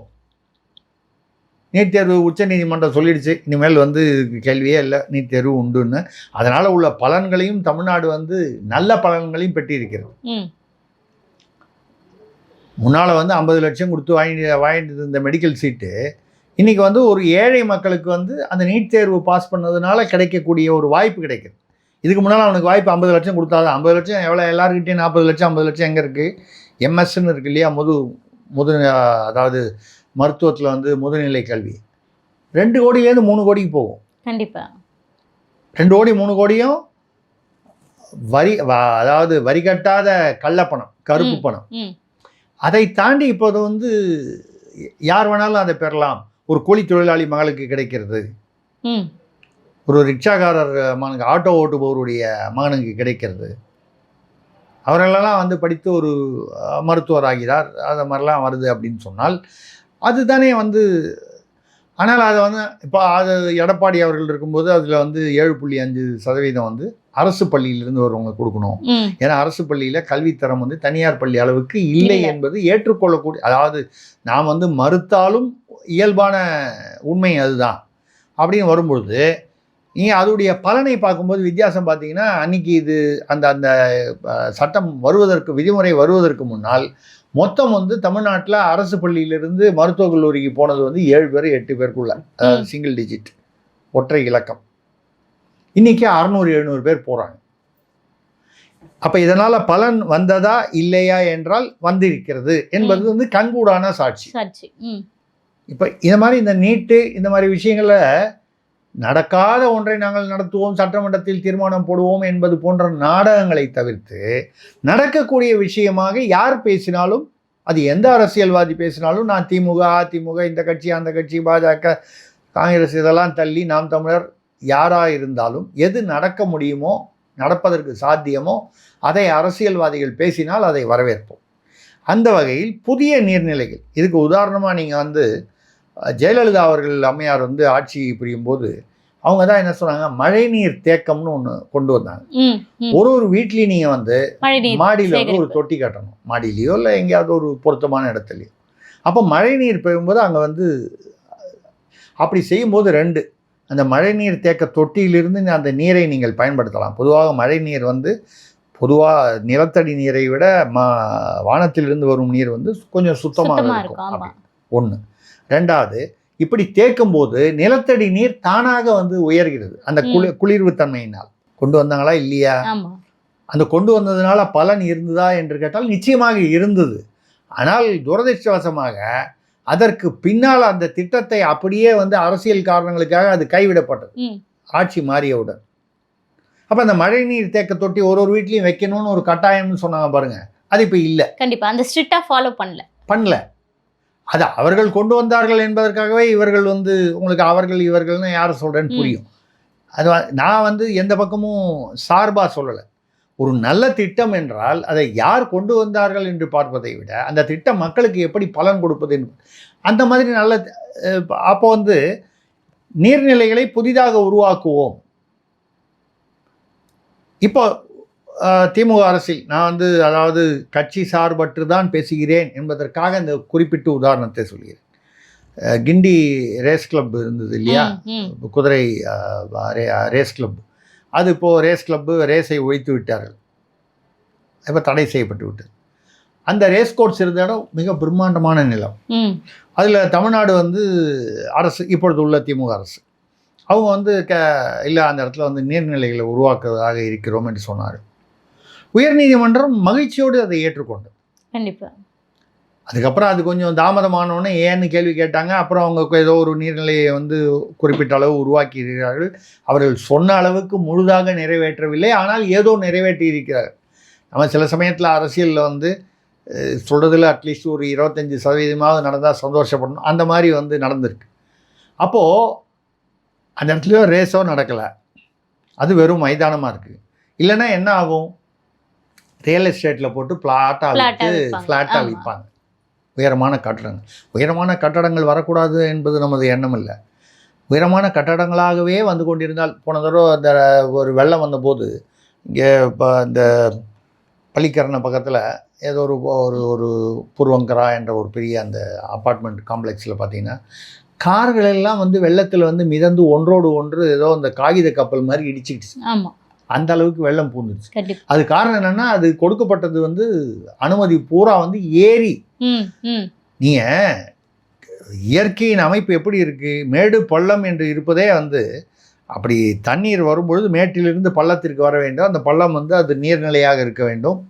நீட் தேர்வு உச்சநீதிமன்றம் சொல்லிடுச்சு, இனிமேல் வந்து கேள்வியே இல்லை, நீட் தேர்வு உண்டுன்னு. அதனால் உள்ள பலன்களையும் தமிழ்நாடு வந்து நல்ல பலன்களையும் பெற்றிருக்கிறது. முன்னால் வந்து 50 லட்சம் கொடுத்து வாங்கிட்டு இருந்த மெடிக்கல் சீட்டு இன்றைக்கி வந்து ஒரு ஏழை மக்களுக்கு வந்து அந்த நீட் தேர்வு பாஸ் பண்ணதுனால கிடைக்கக்கூடிய ஒரு வாய்ப்பு கிடைக்குது. இதுக்கு முன்னால் அவனுக்கு வாய்ப்பு 50 லட்சம் கொடுத்தாதான். 50 லட்சம் எவ்வளோ? எல்லாருக்கிட்டையும் 40 லட்சம் 50 லட்சம் எங்கே இருக்குது? எம்எஸ்ன்னு இருக்கு இல்லையா, அதாவது மருத்துவத்தில் வந்து முதுநிலை கல்வி 2 கோடியிலேருந்து 3 கோடிக்கு போகும். கண்டிப்பாக 2 கோடி 3 கோடியும் அதாவது வரி கட்டாத கள்ளப்பணம், கருப்பு பணம். அதை தாண்டி இப்போது வந்து யார் வேணாலும் அதை பெறலாம். ஒரு கூலி தொழிலாளி மகளுக்கு கிடைக்கிறது, ஒரு ரிக்ஷாக்காரர் மகனுக்கு, ஆட்டோ ஓட்டுபவருடைய மகனுக்கு கிடைக்கிறது. அவர்களெல்லாம் வந்து படித்து ஒரு மருத்துவர் ஆகிறார், அது மாதிரிலாம் வருது அப்படின்னு சொன்னால் அதுதானே வந்து. ஆனால் அதை வந்து இப்போ அது எடப்பாடி அவர்கள் இருக்கும்போது அதில் வந்து 7.5% வந்து அரசு பள்ளியிலிருந்து வரவங்க கொடுக்கணும். ஏன்னா அரசு பள்ளியில் கல்வித்தரம் வந்து தனியார் பள்ளி அளவுக்கு இல்லை என்பது ஏற்றுக்கொள்ளக்கூடிய, அதாவது நாம் வந்து மறுத்தாலும் இயல்பான உண்மை அதுதான். அப்படின்னு வரும்பொழுது நீங்கள் அதோடைய பலனை பார்க்கும்போது வித்தியாசம் பார்த்தீங்கன்னா அன்றைக்கி இது அந்த அந்த சட்டம் வருவதற்கு விதிமுறை வருவதற்கு முன்னால் மொத்தம் வந்து தமிழ்நாட்டில் அரசு பள்ளியிலிருந்து மருத்துவக் கல்லூரிக்கு போனது வந்து 7 பேர் 8 பேருக்குள்ள, அதாவது சிங்கிள் டிஜிட், ஒற்றை இலக்கம். இன்றைக்கி 600-700 பேர் போகிறாங்க. அப்போ இதனால் பலன் வந்ததா இல்லையா என்றால் வந்திருக்கிறது என்பது வந்து கண்கூடான சாட்சி. இப்போ இந்த மாதிரி இந்த நீட்டு இந்த மாதிரி விஷயங்களை நடக்காத ஒன்றை நாங்கள் நடத்துவோம், சட்டமன்றத்தில் தீர்மானம் போடுவோம் என்பது போன்ற நாடகங்களை தவிர்த்து நடக்கக்கூடிய விஷயமாக யார் பேசினாலும், அது எந்த அரசியல்வாதி பேசினாலும், நான் திமுக, அதிமுக, இந்த கட்சி, அந்த கட்சி, பாஜக, காங்கிரஸ் இதெல்லாம் தள்ளி நாம் தமிழர் யாராக இருந்தாலும் எது நடக்க முடியுமோ, நடப்பதற்கு சாத்தியமோ அதை அரசியல்வாதிகள் பேசினால் அதை வரவேற்போம். அந்த வகையில் புதிய நீர்நிலைகள், இதுக்கு உதாரணமாக நீங்கள் வந்து ஜெயலலிதா அவர்கள் அம்மையார் வந்து ஆட்சி புரியும் போது அவங்க தான் என்ன சொன்னாங்க, மழைநீர் தேக்கம்னு ஒன்று கொண்டு வந்தாங்க. ஒரு வீட்லேயும் நீங்கள் வந்து மாடியில் வந்து ஒரு தொட்டி கட்டணும், மாடியிலையோ இல்லை எங்கேயாவது ஒரு பொருத்தமான இடத்துலையோ. அப்போ மழைநீர் பெய்யும்போது அங்கே வந்து அப்படி செய்யும்போது 2, அந்த மழைநீர் தேக்க தொட்டியிலிருந்து அந்த நீரை நீங்கள் பயன்படுத்தலாம். பொதுவாக மழைநீர் வந்து பொதுவாக நிலத்தடி நீரை விட வானத்திலிருந்து வரும் நீர் வந்து கொஞ்சம் சுத்தமாக இருக்கும். 1. 2வது, இப்படி தேக்கும் போது நிலத்தடி நீர் தானாக வந்து உயர்கிறது அந்த குளிர்வு தன்மையினால். கொண்டு வந்தாங்களா இல்லையா? அந்த கொண்டு வந்ததுனால பலன் இருந்ததா என்று கேட்டால் நிச்சயமாக இருந்தது. ஆனால் துரதிர்ஷ்டவசமாக அதற்கு பின்னால் அந்த திட்டத்தை அப்படியே வந்து அரசியல் காரணங்களுக்காக அது கைவிடப்பட்டது ஆட்சி மாறியவுடன். அப்போ அந்த மழைநீர் தேக்க தொட்டி ஒரு வீட்லையும் வைக்கணும்னு ஒரு கட்டாயம்னு சொன்னாங்க பாருங்க, அது இப்போ இல்லை. கண்டிப்பாக அந்த ஸ்ட்ரிக்டாக ஃபாலோ பண்ணல. அது அவர்கள் கொண்டு வந்தார்கள் என்பதற்காகவே இவர்கள் வந்து உங்களுக்கு அவர்கள் இவர்கள்னு யாரை சொல்கிறேன்னு புரியும். அது நான் வந்து எந்த பக்கமும் சார்பாக சொல்லலை. ஒரு நல்ல திட்டம் என்றால் அதை யார் கொண்டு வந்தார்கள் என்று பார்ப்பதை விட அந்த திட்டம் மக்களுக்கு எப்படி பலன் கொடுப்பது என்பது, அந்த மாதிரி நல்ல. அப்போ வந்து நீர்நிலைகளை புதிதாக உருவாக்குவோம். இப்போ திமுக அரசில் நான் வந்து அதாவது கட்சி சார்பற்று தான் பேசுகிறேன் என்பதற்காக இந்த குறிப்பிட்ட உதாரணத்தை சொல்கிறேன். கிண்டி ரேஸ் கிளப் இருந்தது இல்லையா, குதிரை ரேஸ் கிளப். அது இப்போது ரேஸ் கிளப்பு ரேஸை ஒழித்து விட்டார்கள், இப்போ தடை செய்யப்பட்டு விட்டது. அந்த ரேஸ் கோர்ஸ் இருந்த இடம் மிக பிரம்மாண்டமான நிலம். அதில் தமிழ்நாடு வந்து அரசு, இப்பொழுது உள்ள திமுக அரசு, அவங்க வந்து இல்லை அந்த இடத்துல வந்து நீர்நிலைகளை உருவாக்குவதாக இருக்கிறோம் என்று சொன்னார்கள். உயர்நீதிமன்றம் மகிழ்ச்சியோடு அதை ஏற்றுக்கொண்டது. கண்டிப்பாக. அதுக்கப்புறம் அது கொஞ்சம் தாமதமானோன்னே ஏன்னு கேள்வி கேட்டாங்க. அப்புறம் அவங்க ஏதோ ஒரு நீர்நிலையை வந்து குறிப்பிட்ட அளவு உருவாக்கி இருக்கிறார்கள். அவர்கள் சொன்ன அளவுக்கு முழுதாக நிறைவேற்றவில்லை, ஆனால் ஏதோ நிறைவேற்றி இருக்கிறார்கள். நம்ம சில சமயத்தில் அரசியலில் வந்து சொல்கிறதுல அட்லீஸ்ட் ஒரு 25% நடந்தால் சந்தோஷப்படணும், அந்த மாதிரி வந்து நடந்திருக்கு. அப்போது அந்த இடத்துலையோ ரேஸோ நடக்கலை, அது வெறும் மைதானமாக இருக்குது. இல்லைன்னா என்ன ஆகும், ரியல் எஸ்டேட்டில் போட்டு ஃப்ளாட்டாக விற்பாங்க. உயரமான கட்டடங்கள் வரக்கூடாது என்பது நமது எண்ணம் இல்லை. உயரமான கட்டடங்களாகவே வந்து கொண்டிருந்தால், போன தடவை அந்த ஒரு வெள்ளம் வந்தபோது இங்கே இப்போ இந்த பள்ளிக்கரணை பக்கத்தில் ஏதோ ஒரு பூர்வங்கரா என்ற ஒரு பெரிய அந்த அப்பார்ட்மெண்ட் காம்ப்ளெக்ஸில் பார்த்தீங்கன்னா கார்கள் எல்லாம் வந்து வெள்ளத்தில் வந்து மிதந்து ஒன்றோடு ஒன்று ஏதோ அந்த காகித கப்பல் மாதிரி இடிச்சிக்கிடுச்சு. அந்த அளவுக்கு வெள்ளம் பூந்துருச்சு. அது காரணம் என்னன்னா, அது கொடுக்கப்பட்டது வந்து அனுமதி பூரா வந்து ஏரி. நீங்க இயற்கையின் அமைப்பு எப்படி இருக்கு, மேடு பள்ளம் என்று இருப்பதே வந்து அப்படி தண்ணீர் வரும்பொழுது மேட்டிலிருந்து பள்ளத்திற்கு வர வேண்டும். அந்த பள்ளம் வந்து அது நீர்நிலையாக இருக்க வேண்டும்,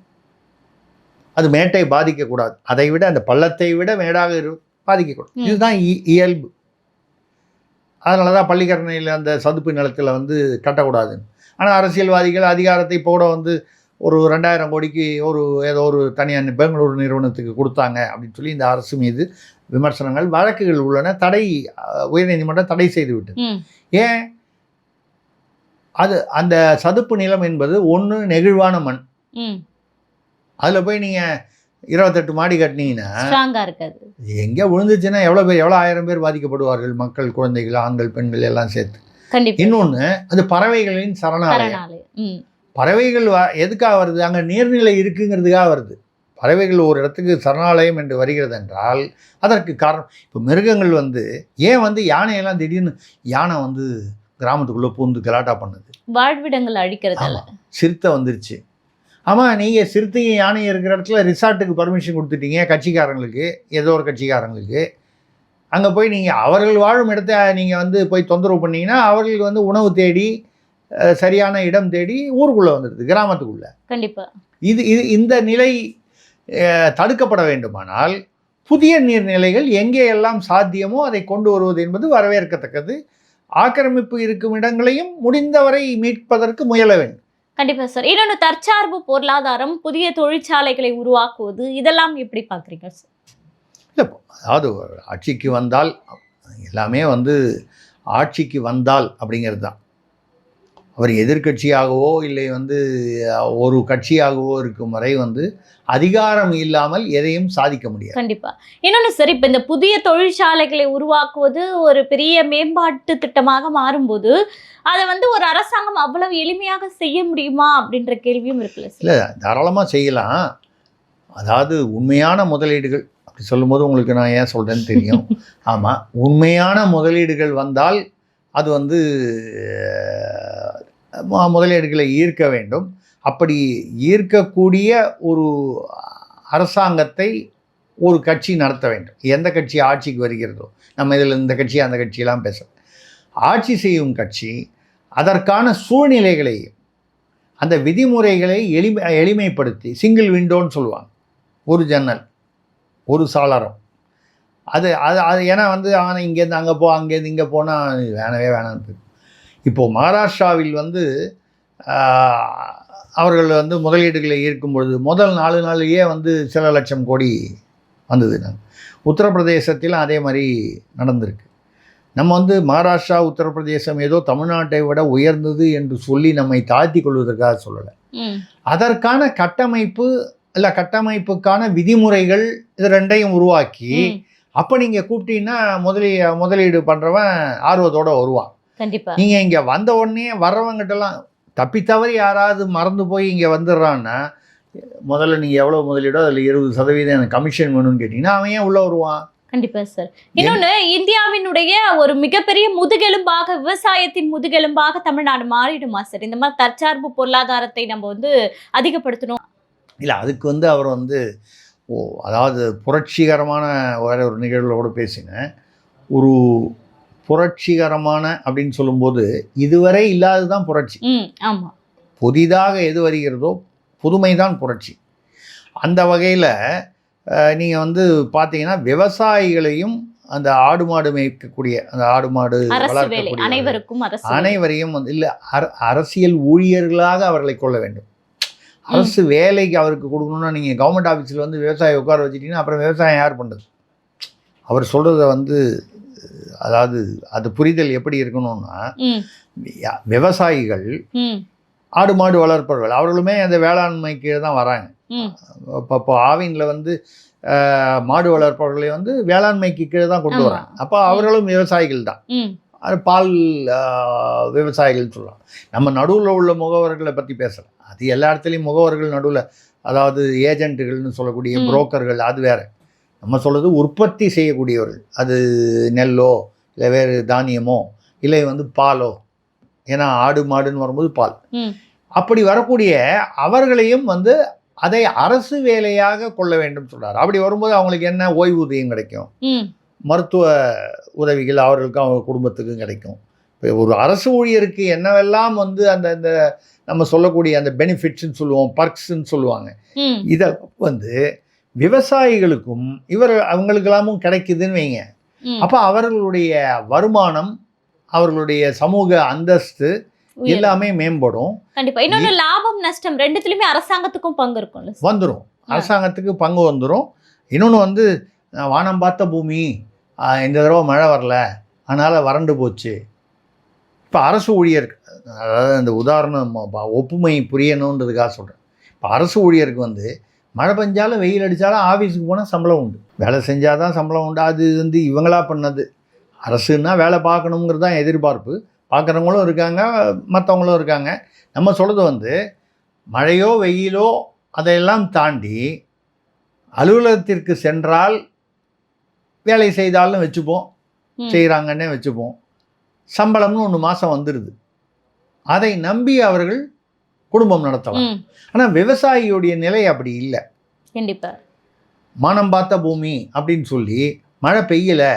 அது மேட்டை பாதிக்கக்கூடாது. அதை விட அந்த பள்ளத்தை விட மேடாக பாதிக்கக்கூடாது. இதுதான் இயல்பு. அதனால தான் பள்ளிக்கரணையில் அந்த சதுப்பு நிலத்தில் வந்து கட்டக்கூடாதுன்னு. ஆனால் அரசியல்வாதிகள் அதிகாரத்தை இப்போ கூட வந்து ஒரு 2000 கோடிக்கு ஏதோ ஒரு தனியார் பெங்களூர் நிறுவனத்துக்கு கொடுத்தாங்க அப்படின்னு சொல்லி இந்த அரசு மீது விமர்சனங்கள், வழக்குகள் உள்ளன. உயர்நீதிமன்றம் தடை செய்து விட்டது. ஏன்? அது அந்த சதுப்பு நிலம் என்பது ஒன்று நெகிழ்வான மண். அதில் போய் நீங்கள் 28 மாடி கட்டினீங்கன்னா இருக்காது. எங்கே விழுந்துச்சுன்னா எவ்வளோ 1000 பேர் பாதிக்கப்படுவார்கள், மக்கள், குழந்தைகள், ஆண்கள், பெண்கள் எல்லாம் சேர்த்து. இன்னொன்று, அது பறவைகளின் சரணாலயம். பறவைகள் எதுக்காக வருது, அங்கே நீர்நிலை இருக்குங்கிறதுக்காக வருது. பறவைகள் ஒரு இடத்துக்கு சரணாலயம் என்று வருகிறது என்றால் அதற்கு காரணம், இப்போ மிருகங்கள் வந்து ஏன் வந்து யானையெல்லாம் திடீர்னு யானை வந்து கிராமத்துக்குள்ளே பூந்து கலாட்டா பண்ணுது. வாழ்விடங்கள் அழிக்கிறதால சிறுத்தை வந்துருச்சு. ஆமாம், நீங்கள் சிறுத்தையும் யானையும் இருக்கிற இடத்துல ரிசார்ட்டுக்கு பர்மிஷன் கொடுத்துட்டீங்க கட்சிக்காரங்களுக்கு, ஏதோ ஒரு கட்சிக்காரங்களுக்கு. அங்கே போய் நீங்கள் அவர்கள் வாழும் இடத்த நீங்கள் வந்து போய் தொந்தரவு பண்ணிங்கன்னா அவர்களுக்கு வந்து உணவு தேடி சரியான இடம் தேடி ஊருக்குள்ளே வந்துடுது, கிராமத்துக்குள்ளே. கண்டிப்பாக இது இது இந்த நிலை தடுக்கப்பட வேண்டுமானால் புதிய நீர்நிலைகள் எங்கே எல்லாம் சாத்தியமோ அதை கொண்டு வருவது என்பது வரவேற்கத்தக்கது. ஆக்கிரமிப்பு இருக்கும் இடங்களையும் முடிந்தவரை மீட்பதற்கு முயல வேண்டும். கண்டிப்பா சார். இன்னொன்று, தற்சார்பு பொருளாதாரம், புதிய தொழிற்சாலைகளை உருவாக்குவது, இதெல்லாம் எப்படி பார்க்குறீங்க சார்? இல்லை, அதாவது ஆட்சிக்கு வந்தால் எல்லாமே வந்து ஆட்சிக்கு வந்தால் அப்படிங்கிறது தான். அவர் எதிர்கட்சியாகவோ இல்லை வந்து ஒரு கட்சியாகவோ இருக்கும் வரை வந்து அதிகாரம் இல்லாமல் எதையும் சாதிக்க முடியாது. கண்டிப்பா. இன்னொன்று சார், இப்போ இந்த புதிய தொழிற்சாலைகளை உருவாக்குவது ஒரு பெரிய மேம்பாட்டு திட்டமாக மாறும்போது அதை வந்து ஒரு அரசாங்கம் அவ்வளவு எளிமையாக செய்ய முடியுமா அப்படின்ற கேள்வியும் இருக்குல்ல சார்? இல்லை, தாராளமாக செய்யலாம். அதாவது உண்மையான முதலீடுகள் அப்படி சொல்லும்போது உங்களுக்கு நான் ஏன் சொல்கிறேன்னு தெரியும். ஆமாம், உண்மையான முதலீடுகள் வந்தால் அது வந்து முதலீடுகளை ஈர்க்க வேண்டும். அப்படி ஈர்க்கக்கூடிய ஒரு அரசாங்கத்தை ஒரு கட்சி நடத்த வேண்டும். எந்த கட்சி ஆட்சிக்கு வருகிறதோ, நம்ம இதில் இந்த கட்சி அந்த கட்சியெல்லாம் பேச, ஆட்சி செய்யும் கட்சி அதற்கான சூழ்நிலைகளையும் அந்த விதிமுறைகளை எளிமைப்படுத்தி, சிங்கிள் விண்டோன்னு சொல்லுவாங்க, ஒரு ஜன்னல் ஒரு சாளரம், அது அது அது ஏன்னா வந்து ஆனால் இங்கேருந்து அங்கே போ அங்கேருந்து இங்கே போனால் வேணவே வேணான்னு. இப்போது மகாராஷ்டிராவில் வந்து அவர்கள் வந்து முதலீடுகளை ஈர்க்கும் பொழுது முதல் 4 நாளிலேயே வந்து சில லட்சம் கோடி வந்தது. உத்தரப்பிரதேசத்தில் அதே மாதிரி நடந்திருக்கு. நம்ம வந்து மகாராஷ்டிரா உத்தரப்பிரதேசம் ஏதோ தமிழ்நாட்டை விட உயர்ந்தது என்று சொல்லி நம்மை தாழ்த்தி கொள்வதற்காக சொல்லலை. அதற்கான கட்டமைப்பு இல்லை, கட்டமைப்புக்கான விதிமுறைகள் இது ரெண்டையும் உருவாக்கி அப்போ நீங்கள் கூப்பிட்டீங்கன்னா முதலீடு பண்ணுறவன் ஆர்வத்தோடு வருவான். கண்டிப்பாக. நீங்கள் இங்கே வந்த உடனே வர்றவங்கிட்டலாம் தப்பி தவறி யாராவது மறந்து போய் இங்கே வந்துடுறான்னா, முதல்ல நீங்கள் எவ்வளோ முதலீடோ அதில் 20% எனக்கு கமிஷன் வேணும்னு கேட்டிங்கன்னா அவன் ஏன் உள்ளே வருவான்? கண்டிப்பா சார். இன்னொன்று, இந்தியாவினுடைய ஒரு மிகப்பெரிய முதுகெலும்பாக, விவசாயத்தின் முதுகெலும்பாக தமிழ்நாடு மாறிடுமா சார்? இந்த மாதிரி தற்சார்பு பொருளாதாரத்தை நம்ம வந்து அதிகப்படுத்தணும். இல்லை, அதுக்கு வந்து அவர் வந்து அதாவது புரட்சிகரமான வேற ஒரு நிகழ்வோடு பேசினேன். ஒரு புரட்சிகரமான அப்படின்னு சொல்லும்போது இதுவரை இல்லாதது தான் புரட்சி. ஆமாம், புதிதாக எது வருகிறதோ புதுமை தான் புரட்சி. அந்த வகையில் நீங்கள் வந்து பார்த்தீங்கன்னா விவசாயிகளையும் அந்த ஆடு மாடு மேய்க்கக்கூடிய அந்த ஆடு மாடு வளர்க்கக்கூடிய அனைவரையும் வந்து இல்லை, அரசியல் ஊழியர்களாக அவர்களை கொள்ள வேண்டும். அரசு வேலைக்கு அவருக்கு கொடுக்கணும்னா நீங்கள் கவர்மெண்ட் ஆஃபீஸில் வந்து விவசாயி உட்கார வச்சுட்டிங்கன்னா அப்புறம் விவசாயம் யார் பண்ணுறது? அவர் சொல்கிறத வந்து அதாவது அது புரிதல் எப்படி இருக்கணும்னா, விவசாயிகள் ஆடு மாடு வளர்ப்பவர்கள் அவர்களுமே அந்த வேளாண்மைக்கு தான் வராங்க. இப்போ ஆவினில் வந்து மாடு வளர்ப்பவர்களை வந்து வேளாண்மைக்கு கீழே தான் கொண்டு வராங்க. அப்போ அவர்களும் விவசாயிகள் தான். அது பால் விவசாயிகள் சொல்லலாம். நம்ம நடுவில் உள்ள முகவர்களை பற்றி பேசலாம். அது எல்லா இடத்துலையும் முகவர்கள் நடுவில், அதாவது ஏஜென்ட்டுகள்னு சொல்லக்கூடிய புரோக்கர்கள், அது வேறு. நம்ம சொல்கிறது உற்பத்தி செய்யக்கூடியவர்கள், அது நெல்லோ இல்லை வேறு தானியமோ இல்லை வந்து பாலோ, ஏன்னா ஆடு மாடுன்னு வரும்போது பால், அப்படி வரக்கூடிய அவர்களையும் வந்து அதை அரசு வேலையாக கொள்ள வேண்டும் சொல்கிறார். அப்படி வரும்போது அவங்களுக்கு என்ன ஓய்வூதியம் கிடைக்கும், மருத்துவ உதவிகள் அவர்களுக்கும் அவங்க குடும்பத்துக்கும் கிடைக்கும். இப்போ ஒரு அரசு ஊழியருக்கு என்னவெல்லாம் வந்து அந்த இந்த நம்ம சொல்லக்கூடிய அந்த பெனிஃபிட்ஸ்ன்னு சொல்லுவோம், பர்க்ஸ்ன்னு சொல்லுவாங்க, இதை வந்து விவசாயிகளுக்கும் அவங்களுக்கெல்லாமும் கிடைக்குதுன்னு வைங்க. அப்போ அவர்களுடைய வருமானம், அவர்களுடைய சமூக அந்தஸ்து எல்லாமே மேம்படும். கண்டிப்பா. இன்னொரு லாபம் நஷ்டம் ரெண்டுத்துலயுமே அரசாங்கத்துக்கும் பங்கு இருக்கும், வந்துடும். அரசாங்கத்துக்கு பங்கு வந்துடும். இன்னொன்று வந்து வானம் பார்த்த பூமி, இந்த தடவை மழை வரல அதனால் வறண்டு போச்சு. இப்போ அரசு ஊழியர், அதாவது அந்த உதாரணம் ஒப்புமை புரியணுன்றதுக்காக சொல்கிறேன். இப்போ அரசு ஊழியருக்கு வந்து மழை பெஞ்சாலும் வெயில் அடித்தாலும் ஆஃபீஸுக்கு போனால் சம்பளம் உண்டு, வேலை செஞ்சால் தான் சம்பளம் உண்டு. அது வந்து இவங்களா பண்ணது. அரசுன்னா வேலை பார்க்கணுங்கிறது தான் எதிர்பார்ப்பு. பார்க்குறவங்களும் இருக்காங்க, மற்றவங்களும் இருக்காங்க. நம்ம சொல்கிறது வந்து மழையோ வெயிலோ அதையெல்லாம் தாண்டி அலுவலகத்திற்கு சென்றால் வேலை செய்தாலும் வச்சுப்போம், செய்கிறாங்கன்னே வச்சுப்போம். சம்பளம்னு ஒன்று மாதம் வந்துடுது. அதை நம்பி அவர்கள் குடும்பம் நடத்தலாம். ஆனால் விவசாயியுடைய நிலை அப்படி இல்லை. கண்டிப்பா மானம் பார்த்த பூமி அப்படின்னு சொல்லி மழை பெய்யலை,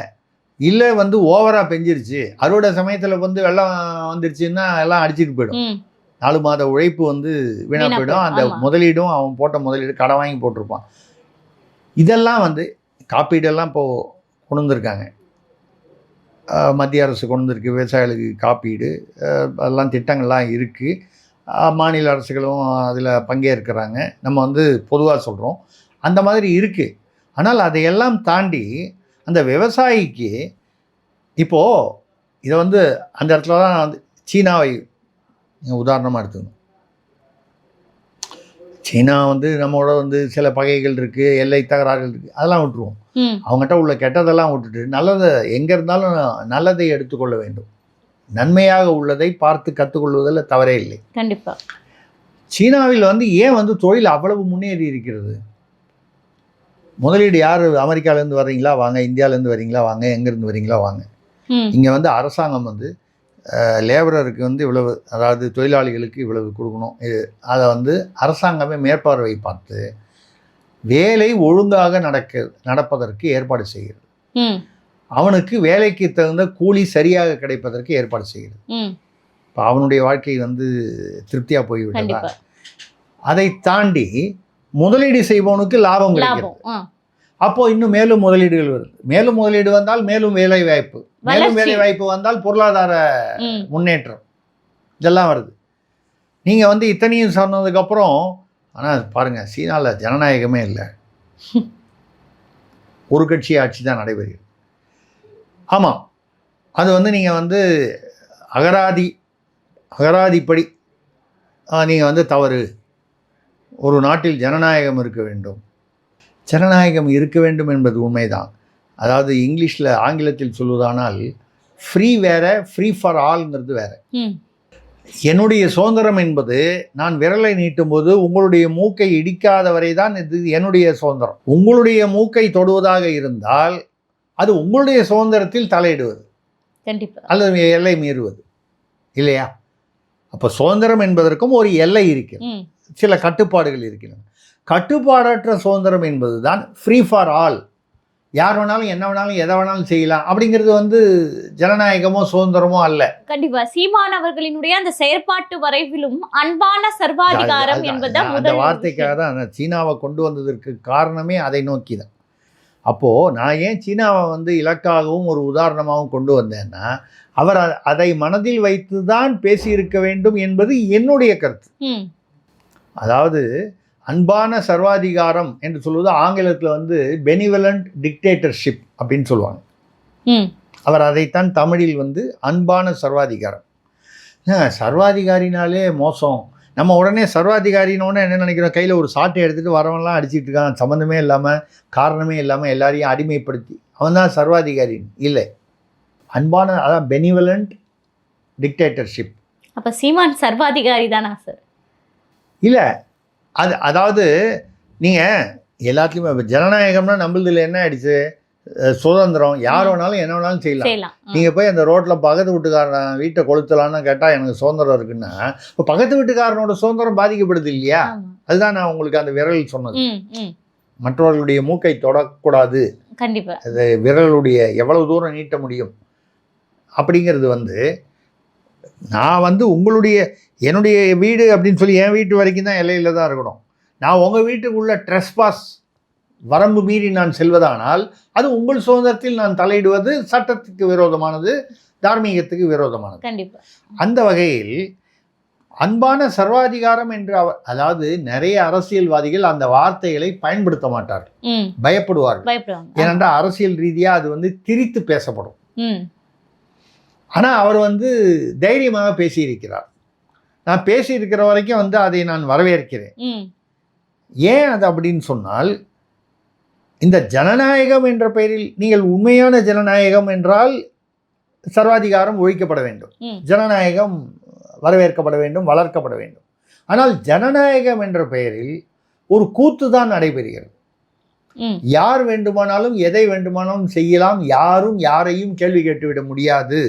இல்லை வந்து ஓவராக பெஞ்சிருச்சு, அறுவடை சமயத்தில் வந்து வெள்ளம் வந்துருச்சுன்னா எல்லாம் அடிச்சிட்டு போயிடும். 4 மாத உழைப்பு வந்து வீணாக போயிடும். அந்த முதலீடும் அவன் போட்ட முதலீடு கடை வாங்கி போட்டிருப்பான். இதெல்லாம் வந்து காப்பீடெல்லாம் இப்போது கொண்டு வந்திருக்காங்க. மத்திய அரசு கொண்டு வந்திருக்கு விவசாயிகளுக்கு காப்பீடு, அதெல்லாம் திட்டங்கள்லாம் இருக்குது. மாநில அரசுகளும் அதில் பங்கேற்கிறாங்க. நம்ம வந்து பொதுவாக சொல்கிறோம் அந்த மாதிரி இருக்குது. ஆனால் அதையெல்லாம் தாண்டி அந்த விவசாயிக்கு இப்போது இதை வந்து அந்த இடத்துல தான் வந்து சீனாவை உதாரணமாக எடுத்துக்கணும். சீனா வந்து நம்மளோட வந்து சில பகைகள் இருக்குது, எல்லை தகராறுகள் இருக்குது, அதெல்லாம் விட்டுருவோம். அவங்ககிட்ட உள்ள கெட்டதெல்லாம் விட்டுட்டு நல்லதை எங்கே இருந்தாலும் நல்லதை எடுத்துக்கொள்ள வேண்டும். நன்மையாக உள்ளதை பார்த்து கற்றுக்கொள்வதில் தவறே இல்லை. கண்டிப்பாக. சீனாவில் வந்து ஏன் வந்து தொழில் அவ்வளவு முன்னேறி இருக்கிறது? முதலீடு யார்? அமெரிக்காவிலேருந்து வர்றீங்களா வாங்க, இந்தியாவிலேருந்து வரீங்களா வாங்க, எங்கேருந்து வரீங்களா வாங்க. இங்கே வந்து அரசாங்கம் வந்து லேபரருக்கு வந்து இவ்வளவு, அதாவது தொழிலாளிகளுக்கு இவ்வளவு கொடுக்கணும், அதை வந்து அரசாங்கமே மேற்பார்வை பார்த்து வேலை ஒழுங்காக நடப்பதற்கு ஏற்பாடு செய்கிறது. அவனுக்கு வேலைக்கு தகுந்த கூலி சரியாக கிடைப்பதற்கு ஏற்பாடு செய்கிறது. இப்போ அவனுடைய வாழ்க்கை வந்து திருப்தியாக போய்விட்டதா? அதை தாண்டி முதலீடு செய்பவனுக்கு லாபம் கிடைக்கிறது. அப்போ இன்னும் மேலும் முதலீடுகள் வருது. மேலும் முதலீடு வந்தால் மேலும் வேலை வாய்ப்பு, மேலும் வேலை வாய்ப்பு வந்தால் பொருளாதார முன்னேற்றம், இதெல்லாம் வருது. நீங்கள் வந்து இத்தனையும் சொன்னதுக்கப்புறம், ஆனால் பாருங்கள், சீனாவில் ஜனநாயகமே இல்லை, ஒரு கட்சி ஆட்சி தான் நடைபெறுகிறது. ஆமாம், அது வந்து நீங்கள் வந்து அகராதிப்படி நீங்கள் வந்து தவறு. ஒரு நாட்டில் ஜனநாயகம் இருக்க வேண்டும். ஜனநாயகம் இருக்க வேண்டும் என்பது உண்மைதான். அதாவது இங்கிலீஷில், ஆங்கிலத்தில் சொல்வதானால் ஃப்ரீ வேற, ஃப்ரீ ஃபார் ஆல்ங்கிறது வேற. என்னுடைய சுதந்திரம் என்பது நான் விரலை நீட்டும் போது உங்களுடைய மூக்கை இடிக்காத வரை தான் இது என்னுடைய சுதந்திரம். உங்களுடைய மூக்கை தொடுவதாக இருந்தால் அது உங்களுடைய சுதந்திரத்தில் தலையிடுவது, அல்லது எல்லை மீறுவது, இல்லையா? அப்போ சுதந்திரம் என்பதற்கும் ஒரு எல்லை இருக்கிறது, சில கட்டுப்பாடுகள் இருக்கின்றன. கட்டுப்பாடற்ற சுதந்திரம் என்பது தான் ஃப்ரீ ஃபார் ஆல். யார் வேணாலும் என்ன வேணாலும் எதை வேணாலும் செய்யலாம் அப்படிங்கிறது வந்து ஜனநாயகமோ சுதந்திரமோ அல்ல. கண்டிப்பா சீமான் அவர்களினுடைய அந்த செயற்பாட்டு வரைவிலும் அன்பான சர்வாதிகாரம் என்பது அந்த வார்த்தைக்காக தான் சீனாவை கொண்டு வந்ததற்கு காரணமே அதை நோக்கி தான். அப்போது நான் ஏன் சீனாவை வந்து இலக்காகவும் ஒரு உதாரணமாகவும் கொண்டு வந்தேன்னா, அவர் அதை மனதில் வைத்து தான் பேசியிருக்க வேண்டும் என்பது என்னுடைய கருத்து. அதாவது அன்பான சர்வாதிகாரம் என்று சொல்வது ஆங்கிலத்தில் வந்து பெனிவலண்ட் டிக்டேட்டர்ஷிப் அப்படின்னு சொல்லுவாங்க. அவர் அதைத்தான் தமிழில் வந்து அன்பான சர்வாதிகாரம். சர்வாதிகாரினாலே மோசம், நம்ம உடனே சர்வாதிகாரினோன்னு என்ன நினைக்கிறோம், கையில் ஒரு சாட்டை எடுத்துகிட்டு வரவன்லாம் அடிச்சுட்டு இருக்கான், சம்மந்தமே இல்லாமல் காரணமே இல்லாமல் எல்லாரையும் அடிமைப்படுத்தி அவன் தான் சர்வாதிகாரி. இல்லை, அன்பான, அதான் பெனிவலண்ட் டிக்டேட்டர்ஷிப். அப்போ சீமான் சர்வாதிகாரி தானா சார்? இல்லை, அதாவது நீங்கள் எல்லாத்துலேயுமே ஜனநாயகம்னா நம்மளதில் என்ன ஆயிடுச்சு, சுதந்திரம், யார் வேணாலும் என்ன வேணாலும் செய்யலாம். நீங்கள் போய் அந்த ரோட்டில் பக்கத்து வீட்டுக்காரன் வீட்டை கொளுத்தலான்னு கேட்டால் எனக்கு சுதந்திரம் இருக்குன்னா, இப்போ பக்கத்து வீட்டுக்காரனோட சுதந்திரம் பாதிக்கப்படுது இல்லையா? அதுதான் நான் உங்களுக்கு அந்த விரல் சொன்னது. மற்றவர்களுடைய மூக்கை தொடக்கூடாது, கண்டிப்பாக அது விரலுடைய எவ்வளவு தூரம் நீட்ட முடியும் அப்படிங்கிறது வந்து, நான் வந்து என்னுடைய வீடு அப்படின்னு சொல்லி என் வீட்டு வரைக்கும் தான் எல்லையில் தான் இருக்கணும். நான் உங்கள் வீட்டுக்குள்ள ட்ரெஸ்பாஸ் வரம்பு மீறி நான் செல்வதானால் அது உங்கள் சுதந்திரத்தில் நான் தலையிடுவது சட்டத்துக்கு விரோதமானது, தார்மீகத்துக்கு விரோதமானது. கண்டிப்பாக. அந்த வகையில் அன்பான சர்வாதிகாரம் என்று அதாவது நிறைய அரசியல்வாதிகள் அந்த வார்த்தைகளை பயன்படுத்த மாட்டார்கள், பயப்படுவார்கள். ஏனென்றால் அரசியல் ரீதியாக அது வந்து திரித்து பேசப்படும். ஆனால் அவர் வந்து தைரியமாக பேசியிருக்கிறார். நான் பேசியிருக்கிற வரைக்கும் வந்து அதை நான் வரவேற்கிறேன். ஏன் அது அப்படின்னு சொன்னால், இந்த ஜனநாயகம் என்ற பெயரில் நீங்கள் உண்மையான ஜனநாயகம் என்றால் சர்வாதிகாரம் ஒழிக்கப்பட வேண்டும், ஜனநாயகம் வரவேற்கப்பட வேண்டும், வளர்க்கப்பட வேண்டும். ஆனால் ஜனநாயகம் என்ற பெயரில் ஒரு கூத்து தான் நடைபெறுகிறது. யார் வேண்டுமானாலும் எதை வேண்டுமானாலும் செய்யலாம், யாரும் யாரையும் கேள்வி கேட்டுவிட முடியாது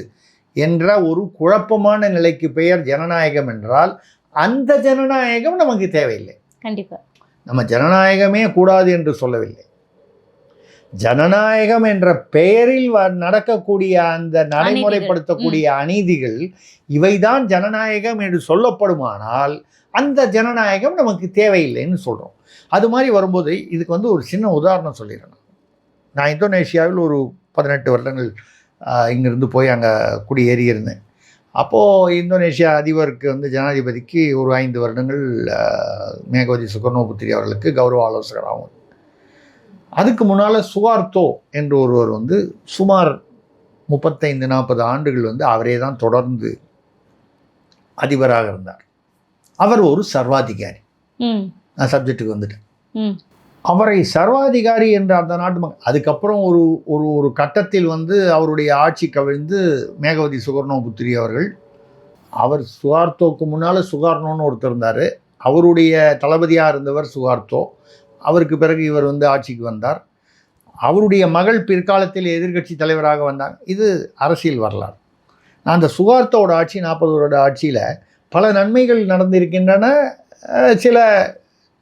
என்ற ஒரு குழப்பமான நிலைக்கு பெயர் ஜனநாயகம் என்றால் அந்த ஜனநாயகம் நமக்கு தேவையில்லை. கண்டிப்பாக நம்ம ஜனநாயகமே கூடாது என்று சொல்லவில்லை. ஜனநாயகம் என்ற பெயரில் நடக்கக்கூடிய அந்த நடைமுறைப்படுத்தக்கூடிய அநீதிகள் இவைதான் ஜனநாயகம் என்று சொல்லப்படுமானால் அந்த ஜனநாயகம் நமக்கு தேவையில்லைன்னு சொல்கிறோம். அது மாதிரி வரும்போது இதுக்கு வந்து ஒரு சின்ன உதாரணம் சொல்லிடுறேன். நான் இந்தோனேஷியாவில் ஒரு 18 வருடங்கள் இங்கேருந்து போய் அங்கே குடியேறி இருந்தேன். அப்போது இந்தோனேஷியா அதிபருக்கு வந்து ஜனாதிபதிக்கு ஒரு 5 வருடங்கள் மேகவதி சுகர்ணோபுத்திரி அவர்களுக்கு கௌரவ ஆலோசகராகும். அதுக்கு முன்னால் சுகார்த்தோ என்று ஒருவர் வந்து சுமார் 35-40 ஆண்டுகள் வந்து அவரே தான் தொடர்ந்து அதிபராக இருந்தார். அவர் ஒரு சர்வாதிகாரி. நான் சப்ஜெக்டுக்கு வந்துட்டேன். அவரை சர்வாதிகாரி என்ற அந்த நாட்டு மக்கள் அதுக்கப்புறம் ஒரு ஒரு ஒரு கட்டத்தில் வந்து அவருடைய ஆட்சி கவிழ்ந்து மேகவதி சுகர்ணோபுத்திரி அவர்கள், அவர் சுகார்த்தோக்கு முன்னால் சுகார்ணோன்னு ஒருத்தர் இருந்தார், அவருடைய தளபதியாக இருந்தவர் சுகார்த்தோ. அவருக்கு பிறகு இவர் வந்து ஆட்சிக்கு வந்தார். அவருடைய மகள் பிற்காலத்தில் எதிர்க்கட்சி தலைவராக வந்தாங்க. இது அரசியல் வரலாறு. நான் அந்த சுகார்த்தோட ஆட்சி 40 வருட ஆட்சியில் பல நன்மைகள் நடந்திருக்கின்றன, சில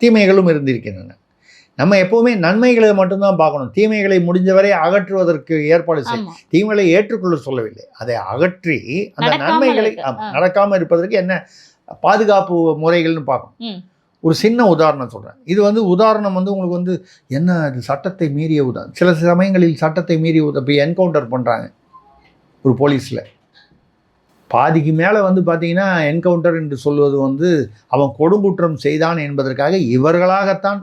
தீமைகளும் இருந்திருக்கின்றன. நம்ம எப்போவுமே நன்மைகளை மட்டும்தான் பார்க்கணும். தீமைகளை முடிஞ்சவரை அகற்றுவதற்கு ஏற்பாடு செய்யும். தீமைகளை ஏற்றுக்கொள்ள சொல்லவில்லை, அதை அகற்றி அந்த நன்மைகளை நடக்காமல் இருப்பதற்கு என்ன பாதுகாப்பு முறைகள்னு பார்க்கணும். ஒரு சின்ன உதாரணம் சொல்கிறேன். இது வந்து உதாரணம் வந்து உங்களுக்கு வந்து என்ன இது சட்டத்தை மீறிய உதாரணம். சில சமயங்களில் சட்டத்தை மீறிய இப்போ என்கவுண்டர் பண்ணுறாங்க ஒரு போலீஸில், பாதிக்கு மேலே வந்து பார்த்தீங்கன்னா என்கவுண்டர் என்று சொல்வது வந்து அவன் கொடுங்குற்றம் செய்தான் என்பதற்காக இவர்களாகத்தான்.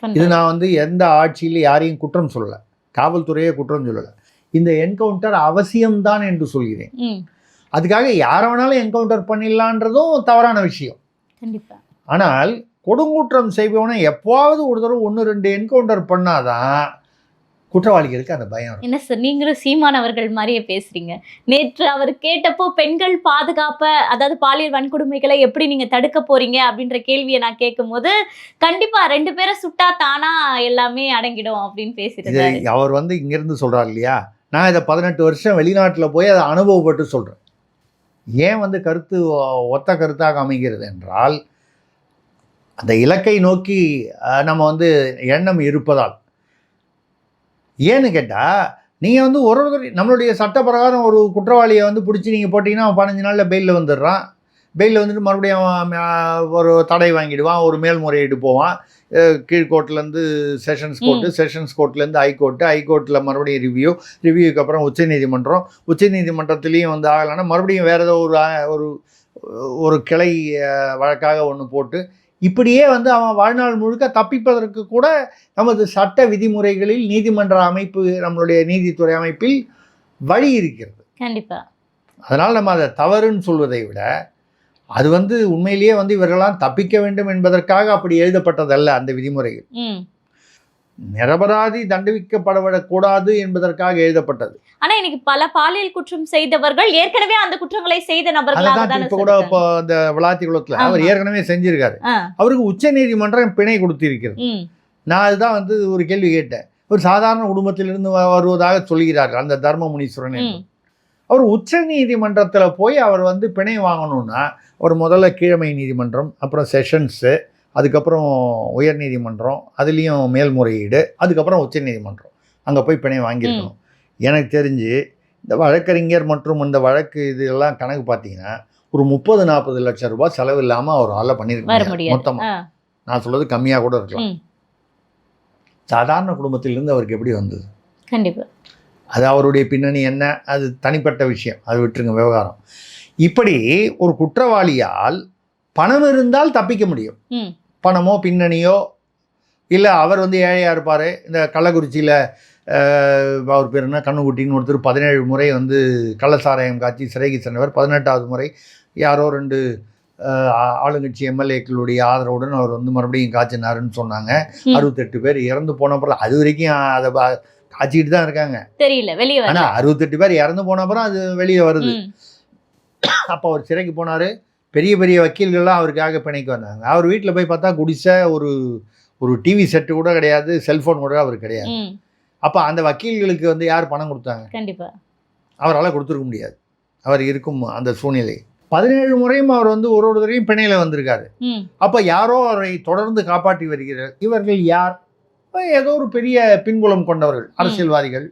இது நான் வந்து எந்த ஆட்சியில் யாரையும் குற்றம் சொல்லலை, காவல்துறையே குற்றம் சொல்லலை. இந்த என்கவுண்டர் அவசியம்தான் என்று சொல்கிறேன். அதுக்காக யாரை வேணாலும் என்கவுண்டர் பண்ணிடலான்றதும் தவறான விஷயம். கண்டிப்பாக. ஆனால் கொடுங்குற்றம் செய்பவனை எப்போவாவது ஒரு தடவை 1-2 என்கவுண்டர் பண்ணாதான் குற்றவாளிகளுக்கு அந்த பயம். என்ன சார் நீங்களும் சீமான் அவர்கள் மாதிரியே பேசுறீங்க. நேற்று அவர் கேட்டப்போ பெண்கள் பாதுகாப்பை, அதாவது பாலியல் வன்கொடுமைகளை எப்படி நீங்க தடுக்க போறீங்க அப்படின்ற கேள்வியை நான் கேட்கும் போது கண்டிப்பா 2 பேரை சுட்டா தானா எல்லாமே அடங்கிடும் அப்படின்னு பேசிட்டு அவர் வந்து இங்கிருந்து சொல்றாரு இல்லையா. நான் இதை 18 வருஷம் வெளிநாட்டில் போய் அதை அனுபவப்பட்டு சொல்றேன். ஏன் வந்து கருத்து ஒத்த கருத்தாக அமைகிறது என்றால் அந்த இலக்கை நோக்கி நம்ம வந்து எண்ணம் இருப்பதால். ஏன்னு கேட்டால் நீங்கள் வந்து ஒரு நம்மளுடைய சட்ட பிரகாரம் ஒரு குற்றவாளியை வந்து பிடிச்சி நீங்கள் போட்டிங்கன்னா 15 நாளில் பெயிலில் வந்துடுறான். பெயிலில் வந்துட்டு மறுபடியும் ஒரு தடை வாங்கிடுவான், ஒரு மேல்முறையீடு போவான். கீழ்கோர்ட்லேருந்து செஷன்ஸ் கோர்ட்டு, செஷன்ஸ் கோர்ட்லேருந்து ஹைகோர்ட்டு, ஹைகோர்ட்டில் மறுபடியும் ரிவ்யூக்கு அப்புறம் உச்சநீதிமன்றம், உச்சநீதிமன்றத்துலேயும் வந்து ஆகலைன்னா மறுபடியும் வேறு ஏதோ ஒரு கிளை வழக்காக ஒன்று போட்டு இப்படியே வந்து அவன் வாழ்நாள் முழுக்க தப்பிப்பதற்கு கூட நமது சட்ட விதிமுறைகளில் நீதிமன்ற அமைப்பு, நம்மளுடைய நீதித்துறை அமைப்பில் வழி இருக்கிறது. கண்டிப்பாக. அதனால் நம்ம அதை தவறுன்னு சொல்வதை விட அது வந்து உண்மையிலேயே வந்து இவர்களாம் தப்பிக்க வேண்டும் என்பதற்காக அப்படி எழுதப்பட்டதல்ல அந்த விதிமுறைகள். நிரபராதி தண்டிக்கப்படக்கூடாது என்பதற்காக எழுதப்பட்டது. ஆனா இன்னைக்கு பல பாலியல் குற்றம் செய்தவர்கள் ஏற்கனவே அந்த குற்றங்களை செய்த நபர்களாக தான். இப்ப கூட இப்போ அந்த விளாத்திக்குளத்துல அவர் ஏற்கனவே செஞ்சிருக்காரு. அவருக்கு உச்ச நீதிமன்றம் பிணை கொடுத்திருக்கிறது. நான் அதுதான் வந்து ஒரு கேள்வி கேட்டேன். ஒரு சாதாரண குடும்பத்திலிருந்து வருவதாக சொல்கிறார்கள் அந்த தர்ம முனீஸ்வரன். அவர் உச்ச நீதிமன்றத்தில் போய் அவர் வந்து பிணை வாங்கணும்னா அவர் முதல்ல கீழமை நீதிமன்றம், அப்புறம் செஷன்ஸு, அதுக்கப்புறம் உயர் நீதிமன்றம், அதுலேயும் மேல்முறையீடு, அதுக்கப்புறம் உச்ச நீதிமன்றம், அங்கே போய் பிணை வாங்கியிருக்கணும். எனக்கு தெரிஞ்சு இந்த வழக்கறிஞர் மற்றும் இந்த வழக்கு இதெல்லாம் கணக்கு பார்த்தீங்கன்னா ஒரு 30-40 லட்சம் ரூபாய் செலவு இல்லாமல் அவர் ஆள பண்ணியிருக்காரு மொத்தமாக. நான் சொல்கிறது கம்மியாக கூட இருக்கலாம். சாதாரண குடும்பத்திலிருந்து அவருக்கு எப்படி வந்தது? கண்டிப்பாக. அது அவருடைய பின்னணி என்ன, அது தனிப்பட்ட விஷயம், அது விட்டுருங்க விவகாரம். இப்படி ஒரு குற்றவாளியால் பணம் இருந்தால் தப்பிக்க முடியும். பணமோ பின்னணியோ இல்லை அவர் வந்து ஏழையாக இருப்பார். இந்த கள்ளக்குறிச்சியில் அவர் பேர் என்ன கண்ணுக்குட்டின்னு ஒருத்தர் 17 முறை வந்து கள்ளசாராயம் காய்ச்சி சிறைக்கு சென்றவர். 18வது முறை யாரோ 2 ஆளுங்கட்சி எம்எல்ஏக்களுடைய ஆதரவுடன் அவர் வந்து மறுபடியும் காய்ச்சினாருன்னு சொன்னாங்க. 68 பேர் இறந்து போனப்பறம் அது வரைக்கும் அதை காய்ச்சிக்கிட்டு தான் இருக்காங்க, தெரியல வெளியே. ஆனால் 68 பேர் இறந்து போனப்பறம் அது வெளியே வருது. அப்போ அவர் சிறைக்கு போனார். பெரிய பெரிய வக்கீல்கள்லாம் அவருக்காக பிணைக்கு வந்தாங்க. அவர் வீட்டில் போய் பார்த்தா குடிசை, ஒரு டிவி செட்டு கூட கிடையாது, செல்ஃபோன் கூட அவர் கிடையாது. அப்போ அந்த வக்கீல்களுக்கு வந்து யார் பணம் கொடுத்தாங்க? கண்டிப்பாக அவரால் கொடுத்துருக்க முடியாது. அவர் இருக்கும் அந்த சூழ்நிலை. 17 முறையும் அவர் வந்து ஒரு தடவையும் பிணையில் வந்திருக்காரு. அப்போ யாரோ அவரை தொடர்ந்து காப்பாற்றி வருகிறார். இவர்கள் யார்? ஏதோ ஒரு பெரிய பின்புலம் கொண்டவர்கள், அரசியல்வாதிகள்,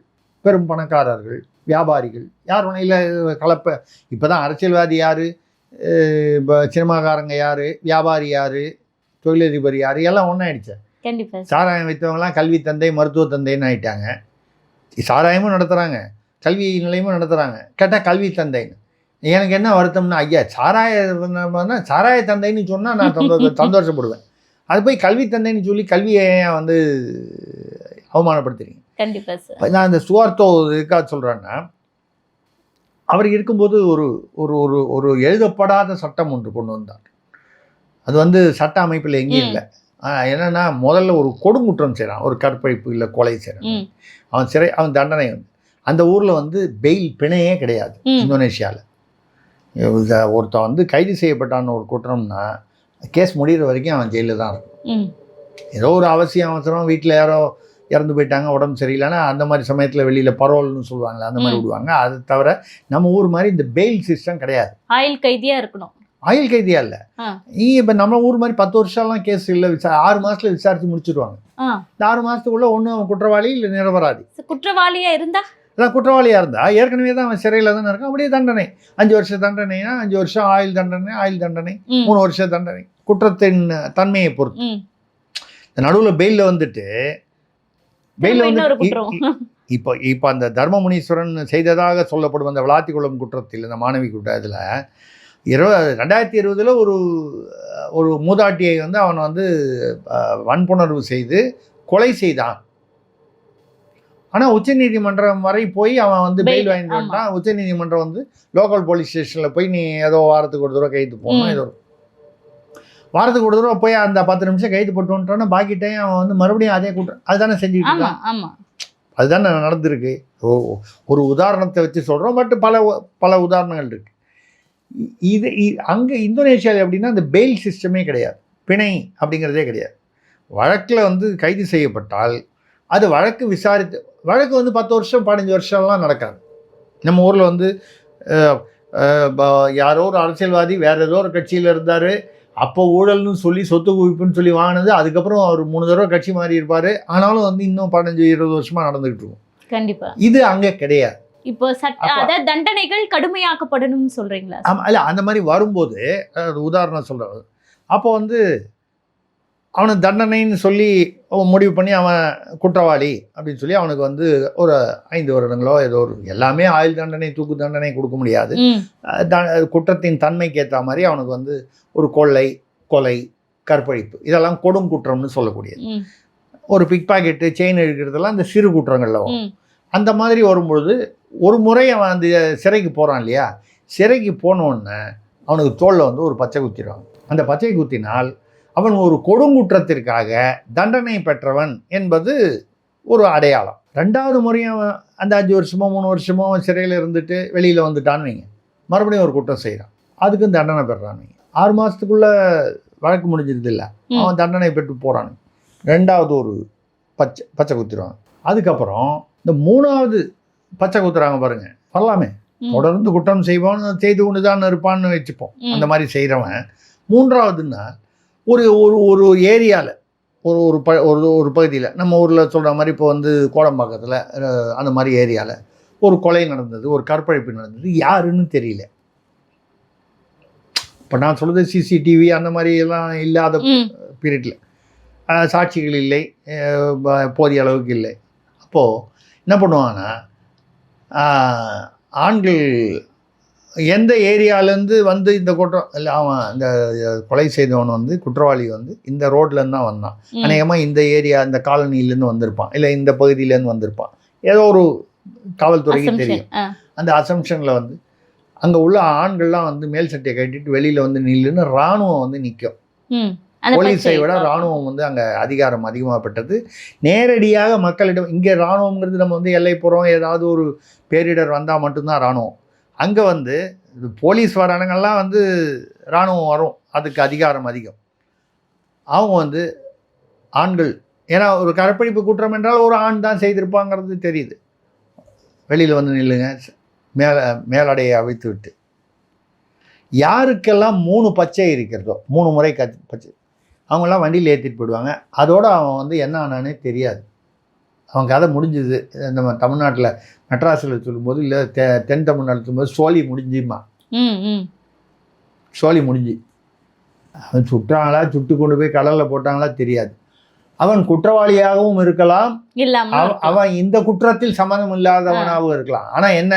பெரும் பணக்காரர்கள், வியாபாரிகள், யார் இல்லை கலப்ப. இப்போ தான் அரசியல்வாதி யார், இப்போ சினிமாக்காரங்க யார், வியாபாரி யார், தொழிலதிபர் யார், எல்லாம் ஒன்றாயிடுச்சு. சாராயம் வைத்தவங்களாம் கல்வி தந்தை, மருத்துவ தந்தைன்னு ஆயிட்டாங்க. சாராயமும் நடத்துகிறாங்க, கல்வி நிலையமும் நடத்துகிறாங்க. கேட்டால் கல்வி தந்தைன்னு. எனக்கு என்ன வருத்தம்னா, ஐயா சாராய தந்தைன்னு சொன்னால் நான் சந்தோஷப்படுவேன். அது போய் கல்வி தந்தைன்னு சொல்லி கல்வியை வந்து அவமானப்படுத்துறீங்க. கண்டிப்பாக சார். நான் இந்த சுவார்த்தோ இதுக்காக சொல்கிறேன்னா, அவர் இருக்கும்போது ஒரு ஒரு ஒரு ஒரு எழுதப்படாத சட்டம் ஒன்று கொண்டு வந்தார். அது வந்து சட்ட அமைப்பில் எங்கேயும் இல்லை. என்னென்னா, முதல்ல ஒரு கொடுங்குற்றம் செய்கிறான், ஒரு கற்பழிப்பு இல்லை கொலை செய்கிறான், அவன் தண்டனை வந்து அந்த ஊரில் வந்து பெயில் பிணையே கிடையாது. இந்தோனேஷியாவில் ஒருத்தன் வந்து கைது செய்யப்பட்டான்னு ஒரு குற்றம்னா கேஸ் முடிகிற வரைக்கும் அவன் ஜெயிலில் தான் இருக்கும். ஏதோ ஒரு அவசரம், வீட்டில் யாரோ இறந்து போயிட்டாங்க, உடம்பு சரியில்லைன்னா அந்த மாதிரி சமயத்தில் வெளியில் பரோல்னு சொல்லுவாங்களே, அந்த மாதிரி விடுவாங்க. அது தவிர நம்ம ஊர் மாதிரி இந்த பெயில் சிஸ்டம் கிடையாது. ஆயுள் கைதியாக இருக்கணும். ஆயுள் கைதியா இல்லை. இப்போ நம்ம ஊர் மாதிரி 10 வருஷம்லாம் கேஸ் இல்லை, 6 மாதத்தில் விசாரித்து முடிச்சிடுவாங்க. இந்த 6 மாதத்துக்குள்ளே ஒன்று அவன் குற்றவாளி இல்லை நிரபராதி. குற்றவாளியாக இருந்தால் அதான் குற்றவாளியாக இருந்தால் ஏற்கனவே தான் அவன் சிறையில் தானே இருக்கான். அப்படியே தண்டனை 5 வருஷம் தண்டனைனா 5 வருஷம் ஆயுள் தண்டனை 3 வருஷம் தண்டனை, குற்றத்தின் தன்மையை பொறுத்து. இந்த நடுவில் பெயிலில் வந்துட்டு இப்போ அந்த தர்மமுனீஸ்வரன் செய்ததாக சொல்லப்படும் அந்த விளாத்திக்குளம் குற்றத்தில், இந்த மாணவி குற்றத்தில் 2020 ஒரு ஒரு மூதாட்டியை வந்து அவன் வந்து வன்புணர்வு செய்து கொலை செய்தான். ஆனால் உச்சநீதிமன்றம் வரை போய் அவன் வந்து பெயில் வாங்கிட்டு வந்துட்டான். உச்சநீதிமன்றம் வந்து லோக்கல் போலீஸ் ஸ்டேஷனில் போய் நீ ஏதோ வாரத்துக்கு ஒரு தடவை கைது போகணும், ஏதோ வாரத்துக்கு ஒரு தடவை போய் அந்த 10 நிமிஷம் கைது போட்டு வந்துட்டோன்னா பாக்கி டைம் அவன் வந்து மறுபடியும் அதே கூட்டம் அதுதானே செஞ்சுக்கிட்டு இருக்கான். அதுதானே நடந்திருக்கு. ஒரு உதாரணத்தை வச்சு சொல்கிறோம், பட் பல உதாரணங்கள் இருக்குது. இது அங்கே இந்தோனேஷியாவில் எப்படின்னா அந்த பெயில் சிஸ்டமே கிடையாது, பிணை அப்படிங்கிறதே கிடையாது. வழக்கில் வந்து கைது செய்யப்பட்டால் அது வழக்கு வந்து 10 வருஷம் 15 வருஷம்லாம் நடக்காது. நம்ம ஊரில் வந்து யாரோ ஒரு அரசியல்வாதி வேறு ஏதோ ஒரு கட்சியில் இருந்தார், அப்போ ஊழல்னு சொல்லி சொத்து குவிப்புன்னு சொல்லி வாங்கினது, அதுக்கப்புறம் அவர் 3 தடவை கட்சி மாறி இருப்பார், ஆனாலும் வந்து இன்னும் 15-20 வருஷமாக நடந்துகிட்டு இருக்கும். கண்டிப்பாக இது அங்கே கிடையாது. இப்போ தண்டனைகள் கடுமையாக்கப்படணும்னு சொல்கிறீங்களா? ஆமாம், இல்லை அந்த மாதிரி வரும்போது உதாரணம் சொல்கிறார். அப்போ வந்து அவனை தண்டனைன்னு சொல்லி முடிவு பண்ணி அவன் குற்றவாளி அப்படின்னு சொல்லி அவனுக்கு வந்து ஒரு 5 வருடங்களோ ஏதோ ஒரு, எல்லாமே ஆயுள் தண்டனை தூக்கு தண்டனை கொடுக்க முடியாது. குற்றத்தின் தன்மைக்கு ஏற்ற மாதிரி அவனுக்கு வந்து ஒரு கொள்ளை, கொலை, கற்பழிப்பு இதெல்லாம் கொடும் குற்றம்னு சொல்லக்கூடியது. ஒரு பிக் பாக்கெட்டு, செயின் இழுக்கிறதெல்லாம் இந்த சிறு குற்றங்களில் வரும். அந்த மாதிரி வரும்பொழுது ஒரு முறை அவன் அந்த சிறைக்கு போகிறான் இல்லையா, சிறைக்கு போனோடனே அவனுக்கு தோளில் வந்து ஒரு பச்சை குத்திடுவாங்க. அந்த பச்சை குத்தினால் அவன் ஒரு கொடுங்குற்றத்திற்காக தண்டனை பெற்றவன் என்பது ஒரு அடையாளம். 2வது முறையும் அவன் அந்த 5 வருஷமோ 3 வருஷமோ அவன் சிறையில் இருந்துட்டு வெளியில் வந்துட்டான்னு வைங்க, மறுபடியும் ஒரு குற்றம் செய்கிறான், அதுக்கும் தண்டனை பெறான்னு வைங்க. 6 மாதத்துக்குள்ளே வழக்கு முடிஞ்சிருது இல்லை, அவன் தண்டனை பெற்று போகிறான். 2வது ஒரு பச்சை குத்திடுவாங்க. அதுக்கப்புறம் இந்த 3வது பச்சை குத்துறாங்க பாருங்க, வரலாமே தொடர்ந்து குற்றம் செய்வான், செய்து கொண்டு தான் இருப்பான்னு வச்சுப்போம். அந்த மாதிரி செய்கிறவன் 3வதுன்னா ஒரு ஒரு ஏரியாவில் ஒரு பகுதியில், நம்ம ஊரில் சொல்கிற மாதிரி இப்போ வந்து கோடம்பாக்கத்தில் அந்த மாதிரி ஏரியாவில் ஒரு கொலை நடந்தது, ஒரு கற்பழிப்பு நடந்தது, யாருன்னு தெரியல. இப்போ நான் சொல்கிறது சிசிடிவி அந்த மாதிரி எல்லாம் இல்லாத பீரியடில் சாட்சிகள் இல்லை, போதிய அளவுக்கு இல்லை. அப்போது என்ன பண்ணுவாங்கன்னா, ஆண்கள் எந்த ஏரியாவிலேருந்து வந்து இந்த குற்றம் இல்லை, அவன் இந்த கொலை செய்தவன் வந்து குற்றவாளி வந்து இந்த ரோட்லேருந்து தான் வந்தான், அநேகமாக இந்த ஏரியா இந்த காலனிலேருந்து வந்திருப்பான், இல்லை இந்த பகுதியிலேருந்து வந்திருப்பான், ஏதோ ஒரு காவல்துறைக்கு தெரியும். அந்த அசம்ஷனில் வந்து அங்கே உள்ள ஆண்கள்லாம் வந்து மேல் சட்டையை கட்டிட்டு வெளியில் வந்து நில்லுன்னு இராணுவம் வந்து நிற்கும். போலீஸை விட இராணுவம் வந்து அங்கே அதிகாரம் அதிகமாகப்பட்டது. நேரடியாக மக்களிடம், இங்கே இராணுவங்கிறது நம்ம வந்து எல்லைப்புறம் ஏதாவது ஒரு பேரிடர் வந்தால் மட்டும்தான் இராணுவம். அங்கே வந்து போலீஸ் வரானுங்கள்லாம் வந்து இராணுவம் வரும், அதுக்கு அதிகாரம் அதிகம். அவங்க வந்து ஆண்கள், ஏன்னா ஒரு கற்பழிப்பு குற்றம் என்றால் ஒரு ஆண் தான் செய்திருப்பாங்கிறது தெரியுது, வெளியில் வந்து நில்லுங்க மேலடையை அவிழ்த்து விட்டு யாருக்கெல்லாம் 3 பச்சை இருக்கிறதோ 3 முறை பச்சை அவங்களாம் வண்டியில் ஏற்றிட்டு போயிடுவாங்க. அதோடு அவன் வந்து என்ன ஆனானே தெரியாது. அவன் கதை முடிஞ்சுது. நம்ம தமிழ்நாட்டில் மெட்ராஸில் சொல்லும்போது இல்லை தென் தமிழ்நாட்டில் சொல்லும்போது சோழி முடிஞ்சுமா, சோழி முடிஞ்சு. அவன் சுட்டாங்களா, சுட்டு கொண்டு போய் கடலில் போட்டாங்களா தெரியாது. அவன் குற்றவாளியாகவும் இருக்கலாம், அவன் இந்த குற்றத்தில் சம்மந்தம் இல்லாதவனாகவும் இருக்கலாம். ஆனால் என்ன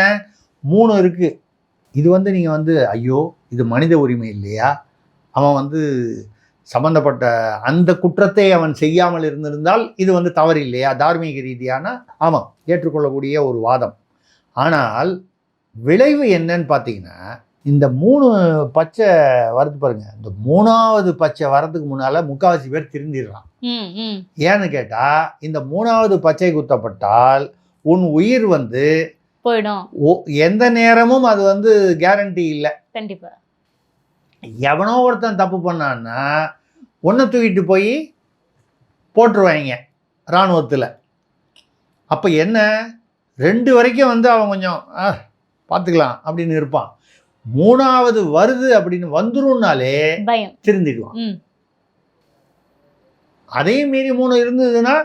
3 இருக்குது. இது வந்து நீங்கள் வந்து ஐயோ இது மனித உரிமை இல்லையா, அவன் வந்து சம்பந்தப்பட்ட அந்த குற்றத்தை அவன் செய்யாமல் இருந்திருந்தால் இது வந்து தவறு இல்லையா, தார்மீக ரீதியான ஆமாம் ஏற்றுக்கொள்ளக்கூடிய ஒரு வாதம். ஆனால் விளைவு என்னன்னு பார்த்தீங்கன்னா இந்த 3 பச்சை வரது பாருங்க, இந்த 3வது பச்சை வரதுக்கு முன்னால் முக்கால்வாசி பேர் திருந்திடுறான். ஏன்னு கேட்டால் இந்த 3வது பச்சை குத்தப்பட்டால் உன் உயிர் வந்து போயிடும். எந்த நேரமும் அது வந்து கேரண்டி இல்லை. கண்டிப்பா எவனோ ஒருத்தன் தப்பு பண்ணான்னா ஒன்றை தூக்கிட்டு போய் போட்டுருவாங்க இராணுவத்தில். அப்போ என்ன 2 வரைக்கும் வந்து அவன் கொஞ்சம் பார்த்துக்கலாம் அப்படின்னு இருப்பான். 3வது வருது அப்படின்னு வந்துரும்னாலே திருந்திடுவான். அதையும் மீறி 3 இருந்ததுன்னா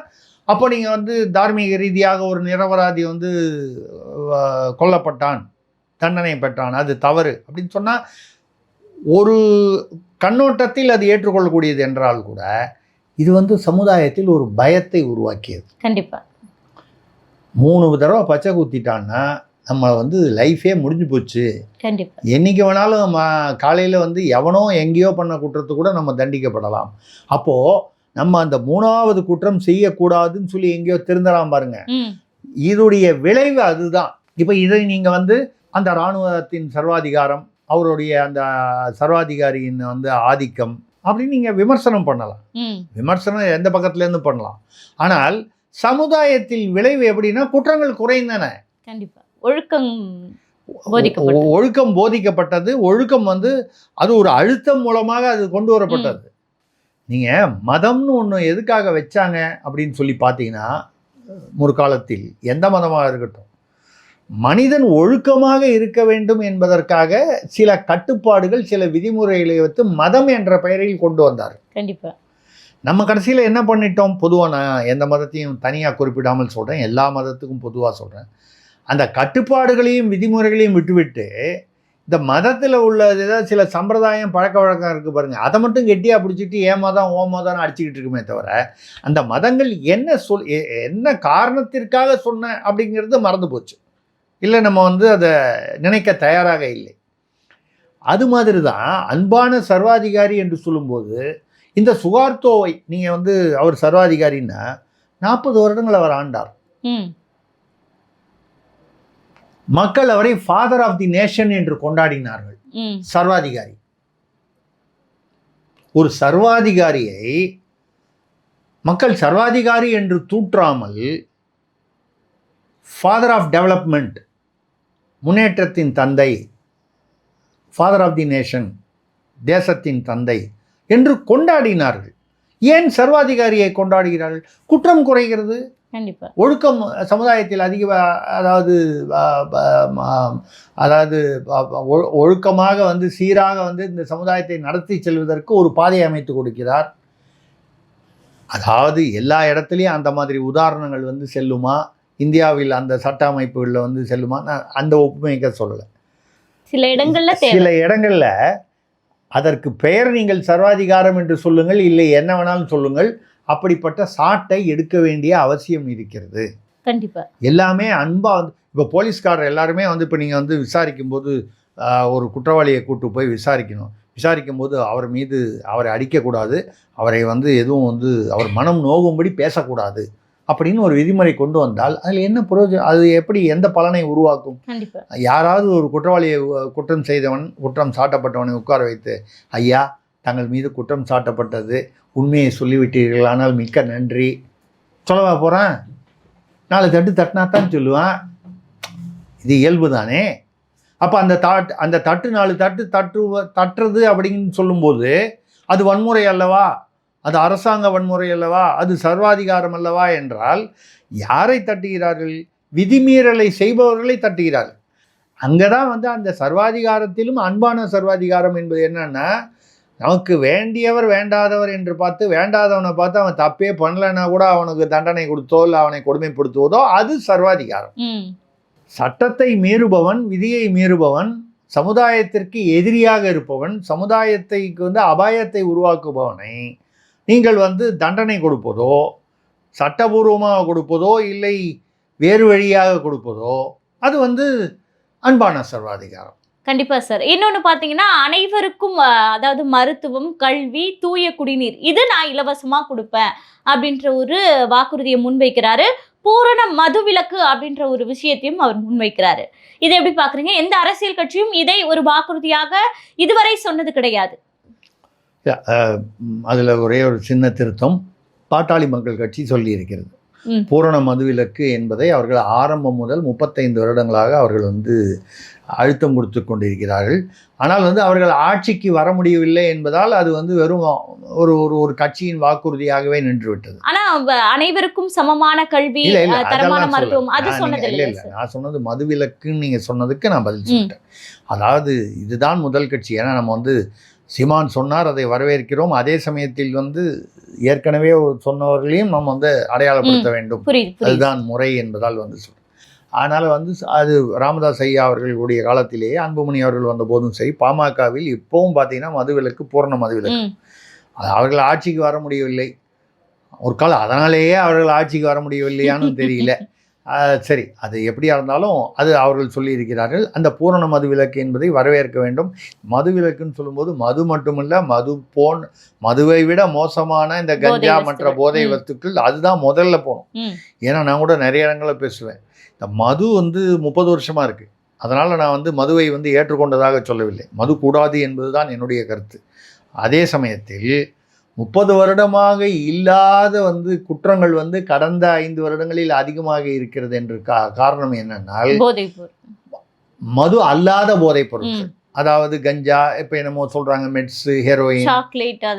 அப்போ நீங்கள் வந்து தார்மீக ரீதியாக ஒரு நிரபராதி வந்து கொல்லப்பட்டான், தண்டனை பெற்றான், அது தவறு அப்படின்னு சொன்னால் ஒரு கண்ணோட்டத்தில் அது ஏற்றுக்கொள்ளக்கூடியது என்றால் கூட இது வந்து சமுதாயத்தில் ஒரு பயத்தை உருவாக்கியது. கண்டிப்பாக 3 தடவை பச்சை குத்திட்டான்னா நம்ம வந்து லைஃபே முடிஞ்சு போச்சு. கண்டிப்பாக என்றைக்கு வேணாலும் காலையில் வந்து எவனோ எங்கேயோ பண்ண குற்றத்தை கூட நம்ம தண்டிக்கப்படலாம். அப்போது நம்ம அந்த 3வது குற்றம் செய்யக்கூடாதுன்னு சொல்லி எங்கேயோ திருந்தலாம் பாருங்க. இதோடைய விளைவு அதுதான். இப்போ இதை நீங்கள் வந்து அந்த இராணுவத்தின் சர்வாதிகாரம், அவருடைய அந்த சர்வாதிகாரியின் வந்து ஆதிக்கம் அப்படின்னு நீங்கள் விமர்சனம் பண்ணலாம். விமர்சனம் எந்த பக்கத்துலேருந்து பண்ணலாம். ஆனால் சமுதாயத்தில் விளைவு எப்படின்னா குற்றங்கள் குறைந்தன. கண்டிப்பாக ஒழுக்கம் போதிக்கப்பட்டது. ஒழுக்கம் வந்து அது ஒரு அழுத்தம் மூலமாக அது கொண்டு வரப்பட்டது. நீங்கள் மதம்னு ஒன்று எதுக்காக வச்சாங்க அப்படின்னு சொல்லி பார்த்தீங்கன்னா முற்காலத்தில் எந்த மதமாக இருக்கட்டும் மனிதன் ஒழுக்கமாக இருக்க வேண்டும் என்பதற்காக சில கட்டுப்பாடுகள் சில விதிமுறைகளை வைத்து மதம் என்ற பெயரில் கொண்டு வந்தார். கண்டிப்பாக நம்ம கடைசியில் என்ன பண்ணிட்டோம், பொதுவாக நான் எந்த மதத்தையும் தனியாக குறிப்பிடாமல் சொல்கிறேன், எல்லா மதத்துக்கும் பொதுவாக சொல்கிறேன், அந்த கட்டுப்பாடுகளையும் விதிமுறைகளையும் விட்டுவிட்டு இந்த மதத்தில் உள்ள ஏதாவது சில சம்பிரதாயம் பழக்க வழக்கம் இருக்குது பாருங்கள், அதை மட்டும் கெட்டியாக பிடிச்சிட்டு ஏன் மதம் ஓ மதம்னு அடிச்சுக்கிட்டு இருக்குமே தவிர அந்த மதங்கள் என்ன காரணத்திற்காக சொன்ன அப்படிங்கிறது மறந்து போச்சு. இல்லை நம்ம வந்து அதை நினைக்க தயாராக இல்லை. அது மாதிரி தான் அன்பான சர்வாதிகாரி என்று சொல்லும்போது இந்த சுகார்த்தோவை நீங்கள் வந்து அவர் சர்வாதிகாரின்னா 40 வருடங்கள் அவர் ஆண்டார். மக்கள் அவரை ஃபாதர் ஆஃப் தி நேஷன் என்று கொண்டாடினார்கள். சர்வாதிகாரி, ஒரு சர்வாதிகாரியை மக்கள் சர்வாதிகாரி என்று தூற்றாமல் ஃபாதர் ஆஃப் டெவலப்மெண்ட், முன்னேற்றத்தின் தந்தை, ஃபாதர் ஆஃப் தி நேஷன், தேசத்தின் தந்தை என்று கொண்டாடினார்கள். ஏன் சர்வாதிகாரியை கொண்டாடுகிறார்கள்? குற்றம் குறைகிறது, கண்டிப்பாக ஒழுக்கம் சமுதாயத்தில் அதிக அதாவது ஒழுக்கமாக வந்து சீராக வந்து இந்த சமுதாயத்தை நடத்தி செல்வதற்கு ஒரு பாதையை அமைத்து கொடுக்கிறார். அதாவது எல்லா இடத்துலையும் அந்த மாதிரி உதாரணங்கள் வந்து செல்லுமா, இந்தியாவில் அந்த சட்ட அமைப்புகளில் வந்து செல்லுமா, நான் அந்த ஒப்புமைக்க சொல்லலை. சில இடங்களில் அதற்கு பெயர் நீங்கள் சர்வாதிகாரம் என்று சொல்லுங்கள், இல்லை என்ன வேணாலும் சொல்லுங்கள், அப்படிப்பட்ட சாட்டை எடுக்க வேண்டிய அவசியம் இருக்கிறது. கண்டிப்பாக எல்லாமே அன்பாக வந்து இப்போ போலீஸ்காரர் எல்லாருமே வந்து இப்போ நீங்கள் வந்து விசாரிக்கும் போது ஒரு குற்றவாளியை கூட்டு போய் விசாரிக்கும் போது அவர் மீது அவரை அடிக்கக்கூடாது, அவரை வந்து எதுவும் வந்து அவர் மனம் நோகும்படி பேசக்கூடாது அப்படின்னு ஒரு விதிமுறை கொண்டு வந்தால் அதில் என்ன பிரயோஜனம்? அது எப்படி எந்த பலனை உருவாக்கும்? யாராவது ஒரு குற்றவாளியை குற்றம் சாட்டப்பட்டவனை உட்கார வைத்து ஐயா தங்கள் மீது குற்றம் சாட்டப்பட்டது, உண்மையை சொல்லிவிட்டீர்கள், ஆனால் மிக்க நன்றி சொல்லவா போகிறேன்? 4 தட்டு தட்டினாத்தான் சொல்லுவான். இது இயல்பு தானே. அப்போ அந்த தட்டு 4 தட்டு தட்டுறது அப்படின்னு சொல்லும்போது அது வன்முறை அல்லவா, அது அரசாங்க வன்முறை அல்லவா, அது சர்வாதிகாரம் அல்லவா என்றால் யாரை தட்டுகிறார்கள்? விதிமீறலை செய்பவர்களை தட்டுகிறார்கள். அங்கே தான் வந்து அந்த சர்வாதிகாரத்திலும் அன்பான சர்வாதிகாரம் என்பது என்னன்னா, நமக்கு வேண்டியவர் வேண்டாதவர் என்று பார்த்து, வேண்டாதவனை பார்த்து அவன் தப்பே பண்ணலைன்னா கூட அவனுக்கு தண்டனை கொடுத்தோ இல்லை அவனை கொடுமைப்படுத்துவதோ அது சர்வாதிகாரம். சட்டத்தை மீறுபவன், விதியை மீறுபவன், சமுதாயத்திற்கு எதிரியாக இருப்பவன், சமுதாயத்தைக்கு வந்து அபாயத்தை உருவாக்குபவனை நீங்கள் வந்து தண்டனை கொடுப்பதோ, சட்டபூர்வமாக கொடுப்பதோ, இல்லை வேறு வழியாக கொடுப்பதோ அது வந்து அன்பான சர்வாதிகாரம். கண்டிப்பா சார். இன்னொன்னு பாத்தீங்கன்னா, அனைவருக்கும் அதாவது மருத்துவம், கல்வி, தூய குடிநீர் இது நான் இலவசமா கொடுப்பேன் அப்படின்ற ஒரு வாக்குறுதியை முன்வைக்கிறாரு. பூரண மதுவிலக்கு அப்படின்ற ஒரு விஷயத்தையும் அவர் முன்வைக்கிறாரு. இதை எப்படி பாக்குறீங்க? எந்த அரசியல் கட்சியும் இதை ஒரு வாக்குறுதியாக இதுவரை சொன்னது கிடையாது. அதுல ஒரே ஒரு சின்ன திருத்தம், பாட்டாளி மக்கள் கட்சி சொல்லி இருக்கிறது. பூரண மதுவிலக்கு என்பதை அவர்கள் ஆரம்பம் முதல் 35 வருடங்களாக அவர்கள் வந்து அழுத்தம் கொடுத்து கொண்டிருக்கிறார்கள். ஆனால் வந்து அவர்கள் ஆட்சிக்கு வர முடியவில்லை என்பதால் அது வந்து வெறும் ஒரு ஒரு கட்சியின் வாக்குறுதியாகவே நின்றுவிட்டது. ஆனா அனைவருக்கும் சமமான கல்வி, தரமான மருத்துவம் அது சொன்னது இல்லை. நான் சொன்னது மதுவிலக்குன்னு நீங்க சொன்னதுக்கு நான் பதில் சொல்லிட்டேன். அதாவது இதுதான் முதல் கட்சி. ஏன்னா நம்ம வந்து சீமான் சொன்னார், அதை வரவேற்கிறோம். அதே சமயத்தில் வந்து ஏற்கனவே சொன்னவர்களையும் நம்ம வந்து அடையாளப்படுத்த வேண்டும், அதுதான் முறை என்பதால் வந்து சொல்றேன். அதனால் வந்து அது ராமதாஸ் ஐயா அவர்களுடைய காலத்திலேயே, அன்புமணி அவர்கள் வந்த போதும் சரி, பாமகவில் இப்போவும் பார்த்தீங்கன்னா மதுவிலக்கு, பூரண மதுவிலக்கு. அவர்கள் ஆட்சிக்கு வர முடியவில்லை ஒரு காலம், அதனாலேயே அவர்கள் ஆட்சிக்கு வர முடியவில்லையான்னு தெரியல. சரி, அது எப்படியா இருந்தாலும் அது அவர்கள் சொல்லியிருக்கிறார்கள். அந்த பூரண மதுவிலக்கு என்பதை வரவேற்க வேண்டும். மதுவிலக்குன்னு சொல்லும்போது மது மட்டுமில்ல, மதுவை விட மோசமான இந்த கஞ்சா மற்ற போதை வஸ்துக்கள் அதுதான் முதல்ல போகணும். ஏன்னா நான் கூட நிறைய இடங்களில் பேசுவேன், இந்த மது வந்து 30 வருஷமாக இருக்குது. அதனால் நான் வந்து மதுவை வந்து ஏற்றுக்கொண்டதாக சொல்லவில்லை. மது கூடாது என்பது தான் என்னுடைய கருத்து. அதே சமயத்தில் 30 வருடமாக இல்லாத வந்து குற்றங்கள் வந்து கடந்த 5 வருடங்களில் அதிகமாக இருக்கிறது என்று காரணம் என்னென்னால், மது அல்லாத போதைப் பொருட்கள், அதாவது கஞ்சா, இப்போ என்னமோ சொல்கிறாங்க மெட்ஸ், ஹெரோயின்,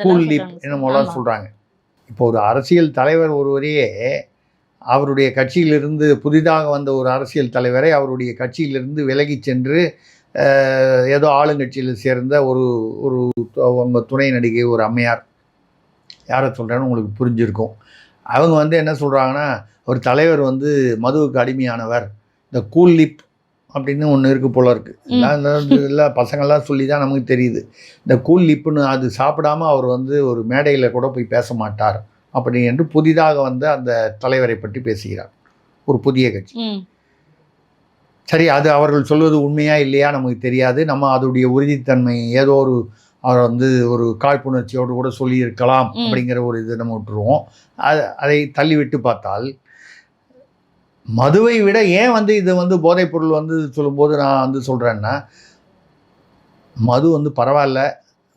கூல்லிப் என்னமோலாம் சொல்கிறாங்க. இப்போ ஒரு அரசியல் தலைவர் ஒருவரையே அவருடைய கட்சியிலிருந்து புதிதாக வந்த ஒரு அரசியல் தலைவரை அவருடைய கட்சியிலிருந்து விலகி சென்று ஏதோ ஆளுங்கட்சியில் சேர்ந்த ஒரு துணை நடிகை, ஒரு அம்மையார், யாரை சொல்கிறேன்னு உங்களுக்கு புரிஞ்சிருக்கும். அவங்க வந்து என்ன சொல்கிறாங்கன்னா, ஒரு தலைவர் வந்து மதுவுக்கு அடிமையானவர், இந்த கூல்லிப் அப்படின்னு ஒன்று இருக்குது போல இருக்குது. எல்லாம் பசங்கள்லாம் சொல்லி தான் நமக்கு தெரியுது. இந்த கூல்லிப்புன்னு அது சாப்பிடாம அவர் வந்து ஒரு மேடையில் கூட போய் பேச மாட்டார் அப்படி என்று புதிதாக வந்து அந்த தலைவரை பற்றி பேசுகிறார் ஒரு புதிய கட்சி. சரி, அது அவர்கள் சொல்வது உண்மையா இல்லையா நமக்கு தெரியாது. நம்ம அதோடைய உறுதித்தன்மை ஏதோ அவர் வந்து ஒரு காழ்ப்புணர்ச்சியோடு கூட சொல்லியிருக்கலாம் அப்படிங்கிற ஒரு இது நம்ம விட்டுருவோம். அதை தள்ளிவிட்டு பார்த்தால், மதுவை விட ஏன் வந்து இது வந்து போதைப்பொருள் வந்து சொல்லும்போது நான் வந்து சொல்கிறேன்னா, மது வந்து பரவாயில்ல,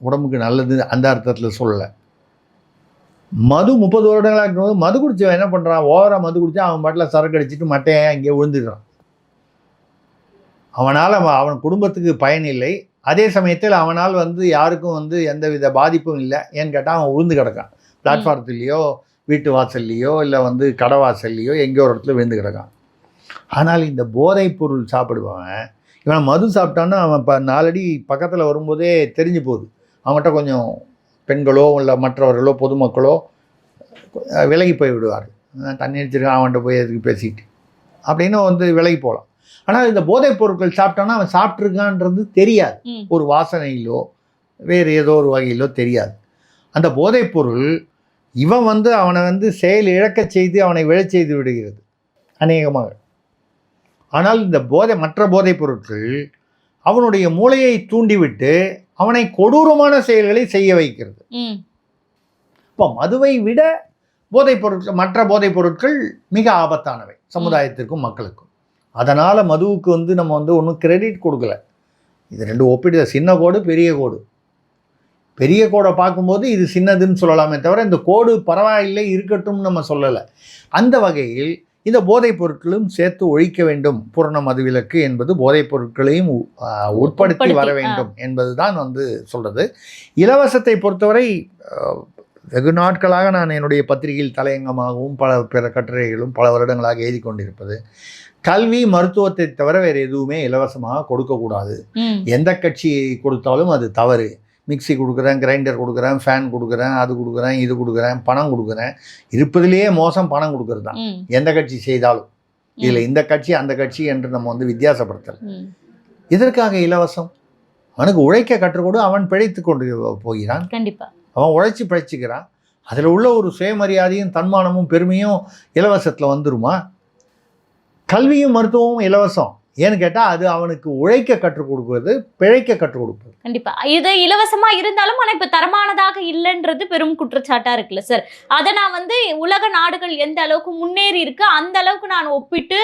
உடம்புக்கு நல்லது அந்த அர்த்தத்தில் சொல்லலை. மது 30 வருடங்களாக இருக்கும்போது மது குடிச்சவன் என்ன பண்ணுறான், ஓவராக மது குடித்தா அவன் பாட்டில் சரக்கு அடிச்சுட்டு மட்டையை அங்கேயே விழுந்துடுறான். அவனால் அவன் குடும்பத்துக்கு பயன் இல்லை. அதே சமயத்தில் அவனால் வந்து யாருக்கும் வந்து எந்தவித பாதிப்பும் இல்லை. ஏன்னு கேட்டால் அவன் விழுந்து கிடக்கான், பிளாட்ஃபாரத்துலேயோ வீட்டு வாசல்லையோ இல்லை வந்து கடை வாசல்லையோ எங்கேயோ ஒரு இடத்துல விழுந்து கிடக்கான். ஆனால் இந்த போதைப் பொருள் சாப்பிடுபவன், இவன் மது சாப்பிட்டான்னா அவன் இப்போ 4 அடி பக்கத்தில் வரும்போதே தெரிஞ்சு போகுது. அவன்கிட்ட கொஞ்சம் பெண்களோ இல்லை மற்றவர்களோ பொதுமக்களோ விலகி போய் விடுவார். தண்ணி அடிச்சிருக்கான், அவன்கிட்ட போய் எதுக்கு பேசிக்கிட்டு அப்படின்னு வந்து விலகி போகலாம். ஆனால் இந்த போதைப் பொருட்கள் சாப்பிட்டான்னா அவன் சாப்பிட்ருக்கான்றது தெரியாது. ஒரு வாசனையிலோ வேறு ஏதோ ஒரு வகையிலோ தெரியாது. அந்த போதைப் பொருள் இவன் வந்து அவனை வந்து செயல் இழக்க செய்து அவனை விழச் செய்து விடுகிறது அநேகமாக. ஆனால் இந்த மற்ற போதைப் பொருட்கள் அவனுடைய மூளையை தூண்டிவிட்டு அவனை கொடூரமான செயல்களை செய்ய வைக்கிறது. இப்போ மதுவை விட போதைப் பொருட்கள், மற்ற போதைப் பொருட்கள் மிக ஆபத்தானவை சமுதாயத்திற்கும் மக்களுக்கும். அதனால் மதுவுக்கு வந்து நம்ம வந்து ஒன்றும் கிரெடிட் கொடுக்கல. இது 2 ஒப்பிடுற, சின்ன கோடு பெரிய கோடு. பெரிய கோடை பார்க்கும்போது இது சின்னதுன்னு சொல்லலாமே தவிர இந்த கோடு பரவாயில்லை இருக்கட்டும்னு நம்ம சொல்லலை. அந்த வகையில் இந்த போதைப் பொருட்களும் சேர்த்து ஒழிக்க வேண்டும். பூரண மதுவிலக்கு என்பது போதைப் பொருட்களையும் உட்படுத்தி வர வேண்டும் என்பது தான் வந்து சொல்கிறது. இலவசத்தை பொறுத்தவரை வெகு நாட்களாக நான் என்னுடைய பத்திரிகையில் தலையங்கமாகவும் பல பிற கட்டுரைகளும் பல வருடங்களாக எழுதி கொண்டிருப்பது, கல்வி மருத்துவத்தை தவிர வேறு எதுவுமே இலவசமாக கொடுக்கக்கூடாது. எந்த கட்சி கொடுத்தாலும் அது தவறு. மிக்சி கொடுக்குறேன், கிரைண்டர் கொடுக்குறேன், ஃபேன் கொடுக்குறேன், அது கொடுக்குறேன், இது கொடுக்குறேன், பணம் கொடுக்குறேன். இருப்பதிலேயே மோசம் பணம் கொடுக்கறது தான் எந்த கட்சி செய்தாலும். இதில் இந்த கட்சி அந்த கட்சி என்று நம்ம வந்து வித்தியாசப்படுத்தல். இதற்காக இலவசம்? அவனுக்கு உழைக்க கற்றுக்கொடு, அவன் பிழைத்து கொண்டு போகிறான். கண்டிப்பா அவன் உழைச்சி பிழைச்சிக்கிறான். அதில் உள்ள ஒரு சுயமரியாதையும் தன்மானமும் பெருமையும் இலவசத்தில் வந்துருமா? கல்வியும் மருத்துவமும் இலவசம். ஏன்னு கேட்டால் அது அவனுக்கு உழைக்க கற்றுக் கொடுப்பது, பிழைக்க கற்றுக் கொடுப்பது. கண்டிப்பா இது இலவசமா இருந்தாலும் ஆனா இப்ப தரமானதாக இல்லைன்றது பெரும் குற்றச்சாட்டா இருக்குல்ல சார். அதை நான் வந்து உலக நாடுகள் எந்த அளவுக்கு முன்னேறி இருக்கு அந்த அளவுக்கு நான் ஒப்பிட்டு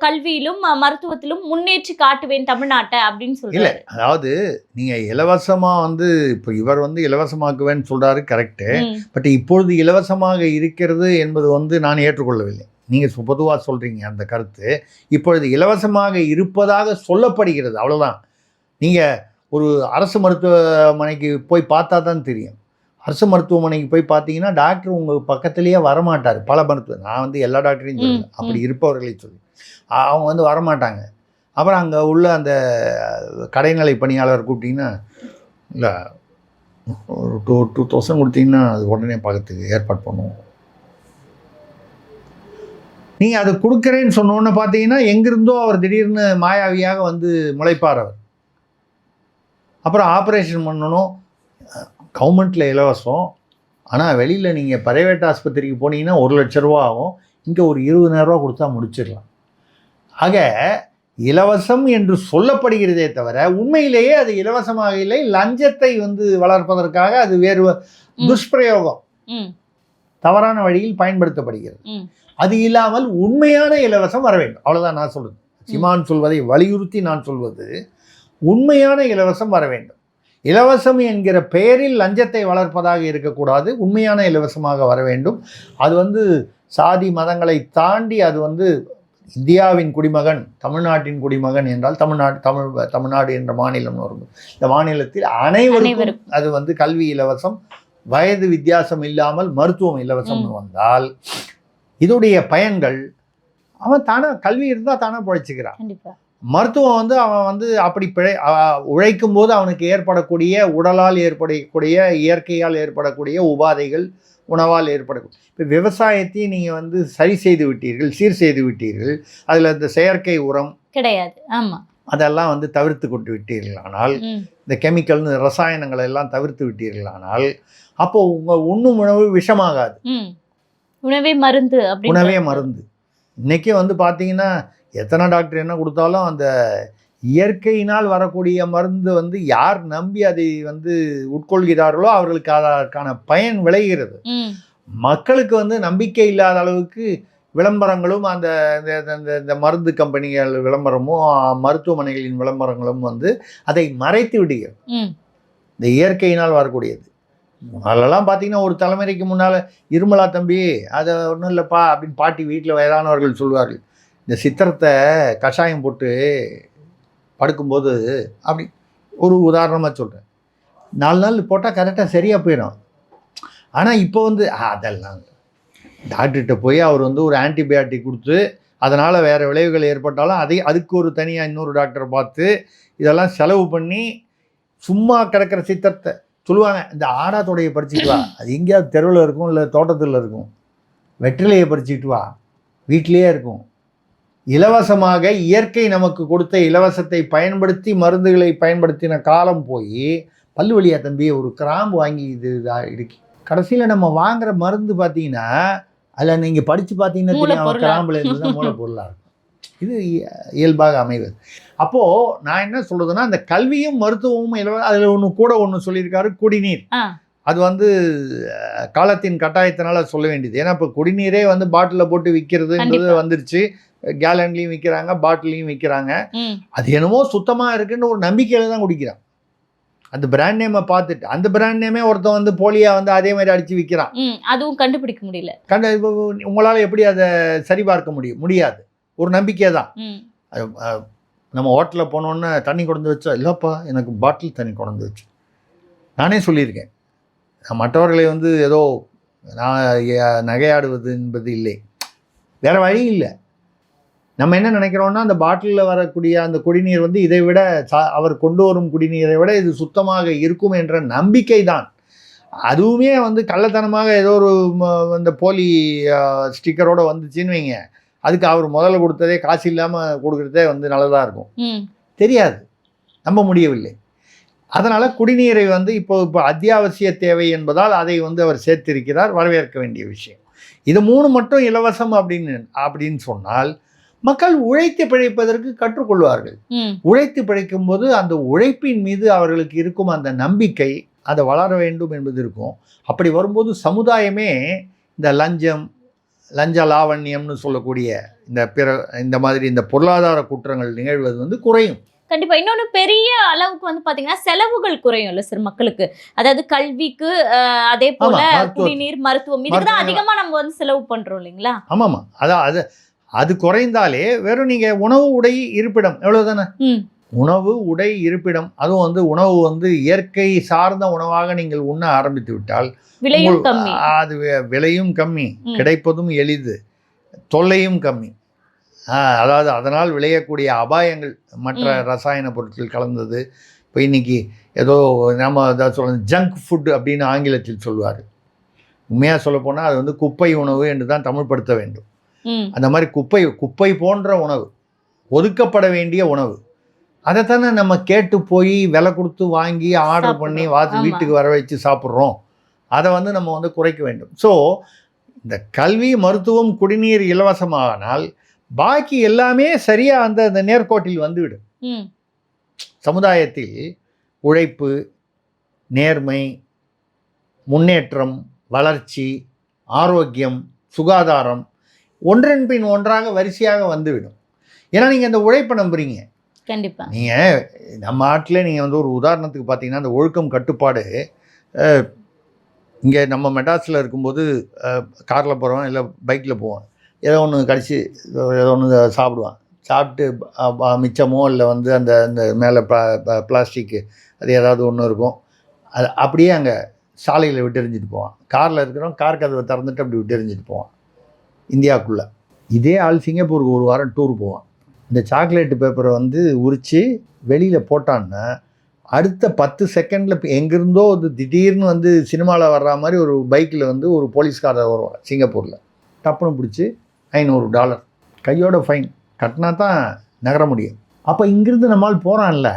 கல்வியிலும் மருத்துவத்திலும் முன்னேற்றி காட்டுவேன் தமிழ்நாட்டை அப்படின்னு சொல்றேன். இல்லை, அதாவது நீங்க இலவசமா வந்து இப்போ இவர் வந்து இலவசமாக்குவேன்னு சொல்றாரு, கரெக்டு. பட் இப்பொழுது இலவசமாக இருக்கிறது என்பது வந்து நான் ஏற்றுக்கொள்ளவில்லை. நீங்கள் பொதுவாக சொல்கிறீங்க அந்த கருத்து. இப்பொழுது இலவசமாக இருப்பதாக சொல்லப்படுகிறது, அவ்வளோதான். நீங்கள் ஒரு அரசு மருத்துவமனைக்கு போய் பார்த்தா தான் தெரியும். அரசு மருத்துவமனைக்கு போய் பார்த்தீங்கன்னா டாக்டர் உங்கள் பக்கத்துலேயே வரமாட்டார். பல மருத்துவர், நான் வந்து எல்லா டாக்டரையும் சொல்லல, அப்படி இருப்பவர்களை சொல்லி அவங்க வந்து வரமாட்டாங்க. அப்புறம் அங்கே உள்ள அந்த கடைநிலை பணியாளர் கூப்பிட்டிங்கன்னா, இல்லை ஒரு 2000 கொடுத்தீங்கன்னா அது உடனே பார்க்கறதுக்கு ஏற்பாடு பண்ணுவோம். நீங்கள் அது கொடுக்குறேன்னு சொன்னோன்னு பார்த்தீங்கன்னா எங்கிருந்தோ அவர் திடீர்னு மாயாவியாக வந்து முளைப்பார் அவர். அப்புறம் ஆப்ரேஷன் பண்ணணும், கவர்மெண்ட்டில் இலவசம். ஆனால் வெளியில் நீங்கள் பிரைவேட் ஆஸ்பத்திரிக்கு போனீங்கன்னா 1,00,000 ரூபா ஆகும். இங்கே ஒரு 20,000 ரூபா கொடுத்தா முடிச்சிடலாம். ஆக இலவசம் என்று சொல்லப்படுகிறதே தவிர உண்மையிலேயே அது இலவசமாக இல்லை. லஞ்சத்தை வந்து வளர்ப்பதற்காக அது வேறு துஷ்பிரயோகம், தவறான வழியில் பயன்படுத்தப்படுகிறது. அது இல்லாமல் உண்மையான இலவசம் வர வேண்டும், அவ்வளோதான் நான் சொல்வது. சீமான் சொல்வதை வலியுறுத்தி நான் சொல்வது, உண்மையான இலவசம் வர வேண்டும். இலவசம் என்கிற பெயரில் லஞ்சத்தை வளர்ப்பதாக இருக்கக்கூடாது. உண்மையான இலவசமாக வர வேண்டும். அது வந்து சாதி மதங்களை தாண்டி அது வந்து இந்தியாவின் குடிமகன், தமிழ்நாட்டின் குடிமகன் என்றால் தமிழ்நாடு என்ற மாநிலம் வரும். இந்த மாநிலத்தில் அனைவருக்கும் அது வந்து கல்வி இலவசம், வயது வித்தியாசம் இல்லாமல் மருத்துவம் இலவசம் வந்தால் இதோடைய பயன்கள் அவன் தானே, கல்வி இருந்தால் தானே பிழைச்சிக்கிறான். மருத்துவம் வந்து அவன் வந்து அப்படி உழைக்கும் போது அவனுக்கு ஏற்படக்கூடிய உடலால் ஏற்படக்கூடிய இயற்கையால் ஏற்படக்கூடிய உபாதைகள், உணவால் ஏற்படக்கூடிய, இப்போ விவசாயத்தையும் நீங்கள் வந்து சரி செய்து விட்டீர்கள், சீர் செய்து விட்டீர்கள். அதில் இந்த செயற்கை உரம் கிடையாது, ஆமாம், அதெல்லாம் வந்து தவிர்த்து கொண்டு விட்டீர்களானால், இந்த கெமிக்கல்னு ரசாயனங்களை எல்லாம் தவிர்த்து விட்டீர்களானால், அப்போது உங்கள் உண்ணும் உணவு விஷமாகாது. உணவே மருந்து. உணவே மருந்து. இன்றைக்கி வந்து பார்த்தீங்கன்னா எத்தனை டாக்டர் என்ன கொடுத்தாலும் அந்த இயற்கையினால் வரக்கூடிய மருந்து வந்து யார் நம்பி அதை வந்து உட்கொள்கிறார்களோ அவர்களுக்கு அதற்கான பயன் விளைகிறது. மக்களுக்கு வந்து நம்பிக்கை இல்லாத அளவுக்கு விளம்பரங்களும் அந்த இந்த மருந்து கம்பெனிகள் விளம்பரமும் மருத்துவமனைகளின் விளம்பரங்களும் வந்து அதை மறைத்து விடுகிறது. இந்த இயற்கையினால் வரக்கூடியது அதெல்லாம் பார்த்தீங்கன்னா ஒரு தலைமுறைக்கு முன்னால் இருமலா தம்பி அதை ஒன்றும் இல்லைப்பா அப்படின்னு பாட்டி வீட்டில் வயதானவர்கள் சொல்வார்கள். இந்த சித்திரத்தை கஷாயம் போட்டு படுக்கும்போது அப்படி ஒரு உதாரணமாக சொல்கிறேன், 4 நாள் போட்டால் கரெக்டாக சரியாக போயிடும். ஆனால் இப்போ வந்து அதெல்லாம் டாக்டர்கிட்ட போய் அவர் வந்து ஒரு ஆன்டிபயாட்டிக் கொடுத்து அதனால் வேறு விளைவுகள் ஏற்பட்டாலும் அதுக்கு ஒரு தனியாக இன்னொரு டாக்டரை பார்த்து இதெல்லாம் செலவு பண்ணி சும்மா கிடக்கிற சித்திரத்தை சொல்லுவாங்க. இந்த ஆடாத்தோடையை பறிச்சுட்டு வா, அது எங்கேயாவது தெருவில் இருக்கும், இல்லை தோட்டத்தில் இருக்கும். வெற்றிலையை பறிச்சுட்டு வா, வீட்டிலேயே இருக்கும். இலவசமாக இயற்கை நமக்கு கொடுத்த இலவசத்தை பயன்படுத்தி மருந்துகளை பயன்படுத்தின காலம் போய் பல்லு வலியா தம்பி ஒரு கிராம்பு வாங்கி இது இருக்கு. கடைசியில் நம்ம வாங்குகிற மருந்து பார்த்தீங்கன்னா அதில் நீங்கள் படித்து பார்த்தீங்கன்னா தெரியும், கிராம்பில் இருந்து தான் மூலப்பொருளாக இருக்கும். இது இயல்பாக அமைவது. அப்போது நான் என்ன சொல்கிறதுன்னா, இந்த கல்வியும் மருத்துவமும் அதில் ஒன்று சொல்லியிருக்காரு, குடிநீர். அது வந்து காலத்தின் கட்டாயத்தினால சொல்ல வேண்டியது. ஏன்னா இப்போ குடிநீரே வந்து பாட்டிலில் போட்டு விற்கிறதுன்றது வந்துருச்சு. கேலன்லேயும் விற்கிறாங்க, பாட்டிலையும் விற்கிறாங்க. அது என்னமோ சுத்தமாக இருக்குன்னு ஒரு நம்பிக்கையில் தான் குடிக்கிறான். அந்த பிராண்ட் நேமை பார்த்துட்டு அந்த பிராண்ட் நேமே ஒருத்தன் வந்து போலியா வந்து அதே மாதிரி அடித்து விற்கிறான். அதுவும் கண்டுபிடிக்க முடியல. உங்களால் எப்படி அதை சரிபார்க்க முடியாது. ஒரு நம்பிக்கை தான். நம்ம ஹோட்டலில் போனோன்னு தண்ணி கொண்டு வச்சா, இல்லைப்பா எனக்கு பாட்டில் தண்ணி கொண்டு வச்சு, நானே சொல்லியிருக்கேன். நான் மற்றவர்களை வந்து ஏதோ நான் நகையாடுவது என்பது இல்லை, வேறு வழி இல்லை. நம்ம என்ன நினைக்கிறோம்னா அந்த பாட்டிலில் வரக்கூடிய அந்த குடிநீர் வந்து இதை விட அவர் கொண்டு வரும் குடிநீரை விட இது சுத்தமாக இருக்கும் என்ற நம்பிக்கை தான். அதுவுமே வந்து கள்ளத்தனமாக ஏதோ ஒரு இந்த போலி ஸ்டிக்கரோடு வந்துச்சுன்னு வைங்க, அதுக்கு அவர் முதல்ல கொடுத்ததே காசு இல்லாமல் கொடுக்குறதே வந்து நல்லதாக இருக்கும். தெரியாது, நம்ப முடியவில்லை. அதனால் குடிநீரை வந்து இப்போ அத்தியாவசிய தேவை என்பதால் அதை வந்து அவர் சேர்த்திருக்கிறார், வரவேற்க வேண்டிய விஷயம். இது 3 மட்டும் இலவசம் அப்படின்னு சொன்னால் மக்கள் உழைத்து பிழைப்பதற்கு கற்றுக்கொள்வார்கள். உழைத்து பிழைக்கும் போது அந்த உழைப்பின் மீது அவர்களுக்கு இருக்கும் அந்த நம்பிக்கை, அதை வளர வேண்டும் என்பது இருக்கும். அப்படி வரும்போது சமுதாயமே இந்த லஞ்ச லாவண்யம்னு சொல்லக்கூடிய இந்த மாதிரி இந்த பொருளாதார குற்றங்கள் நிகழ்வது வந்து குறையும். கண்டிப்பா. இன்னொன்று பெரிய அளவுக்கு வந்து பாத்தீங்கன்னா செலவுகள் குறையும் இல்லை சார் மக்களுக்கு. அதாவது கல்விக்கு, அதே போல குடிநீர், மருத்துவம், இதுக்கு தான் அதிகமா நம்ம வந்து செலவு பண்றோம் இல்லைங்களா? ஆமாமா. அதான் அது குறைந்தாலே வெறும் நீங்க உணவு, உடை, இருப்பிடம் எவ்வளவுதானே. உணவு, உடை, இருப்பிடம், அதுவும் வந்து உணவு வந்து இயற்கை சார்ந்த உணவாக நீங்கள் உண்ண ஆரம்பித்து விட்டால் விலையும் கம்மி, அது விலையும் கம்மி, கிடைப்பதும் எளிது, தொல்லையும் கம்மி. அதாவது அதனால் விளையக்கூடிய அபாயங்கள், மற்ற ரசாயன பொருட்கள் கலந்தது. இப்போ இன்னைக்கு ஏதோ நம்ம அதாவது சொல்ல ஜங்க் ஃபுட் அப்படின்னு ஆங்கிலத்தில் சொல்வார். உண்மையாக சொல்லப்போனால் அது வந்து குப்பை உணவு என்று தான் தமிழ்படுத்த வேண்டும். அந்த மாதிரி குப்பை போன்ற உணவு, ஒதுக்கப்பட வேண்டிய உணவு, அதைத்தானே நம்ம கேட்டு போய் விலை கொடுத்து வாங்கி ஆர்டர் பண்ணி வீட்டுக்கு வர வச்சு சாப்பிட்றோம். அதை வந்து நம்ம வந்து குறைக்க வேண்டும். ஸோ இந்த கல்வி, மருத்துவம், குடிநீர் இலவசமானால் பாக்கி எல்லாமே சரியாக அந்த நேர்கோட்டில் வந்துவிடும். சமுதாயத்தில் உழைப்பு, நேர்மை, முன்னேற்றம், வளர்ச்சி, ஆரோக்கியம், சுகாதாரம் ஒன்றன் பின் ஒன்றாக வரிசையாக வந்துவிடும். ஏன்னா நீங்கள் அந்த உழைப்பை நம்புறீங்க. கண்டிப்பாக. நீங்கள் நம்ம நாட்டில் நீங்கள் வந்து ஒரு உதாரணத்துக்கு பார்த்தீங்கன்னா அந்த ஒழுக்கம் கட்டுப்பாடு, இங்கே நம்ம மெட்ராஸில் இருக்கும்போது காரில் போகிறோம் இல்லை பைக்கில் போவோம், ஏதோ ஒன்று கடிச்சு ஏதோ ஒன்று சாப்பிடுவான். சாப்பிட்டு மிச்சமோ இல்லை வந்து அந்த அந்த மேலே பிளாஸ்டிக்கு அது ஏதாவது ஒன்று இருக்கும், அது அப்படியே அங்கே சாலையில் விட்டு எறிஞ்சிட்டு போவான். காரில் இருக்கிறோம், கார் கதவை திறந்துட்டு அப்படி விட்டு எறிஞ்சிட்டு போவான். இந்தியாவுக்குள்ளே இதே ஆள் சிங்கப்பூருக்கு ஒரு வாரம் டூர் போவான். இந்த சாக்லேட்டு பேப்பரை வந்து உரித்து வெளியில் போட்டான்னா அடுத்த 10 செகண்டில் எங்கேருந்தோ அது திடீர்னு வந்து சினிமாவில் வர்ற மாதிரி ஒரு பைக்கில் வந்து ஒரு போலீஸ்காரர் வருவான் சிங்கப்பூரில். டப்புன்னு பிடிச்சி $500 கையோட ஃபைன் கட்டினா தான் நகர முடியும். அப்போ இங்கிருந்து நம்மால் போகிறான்ல,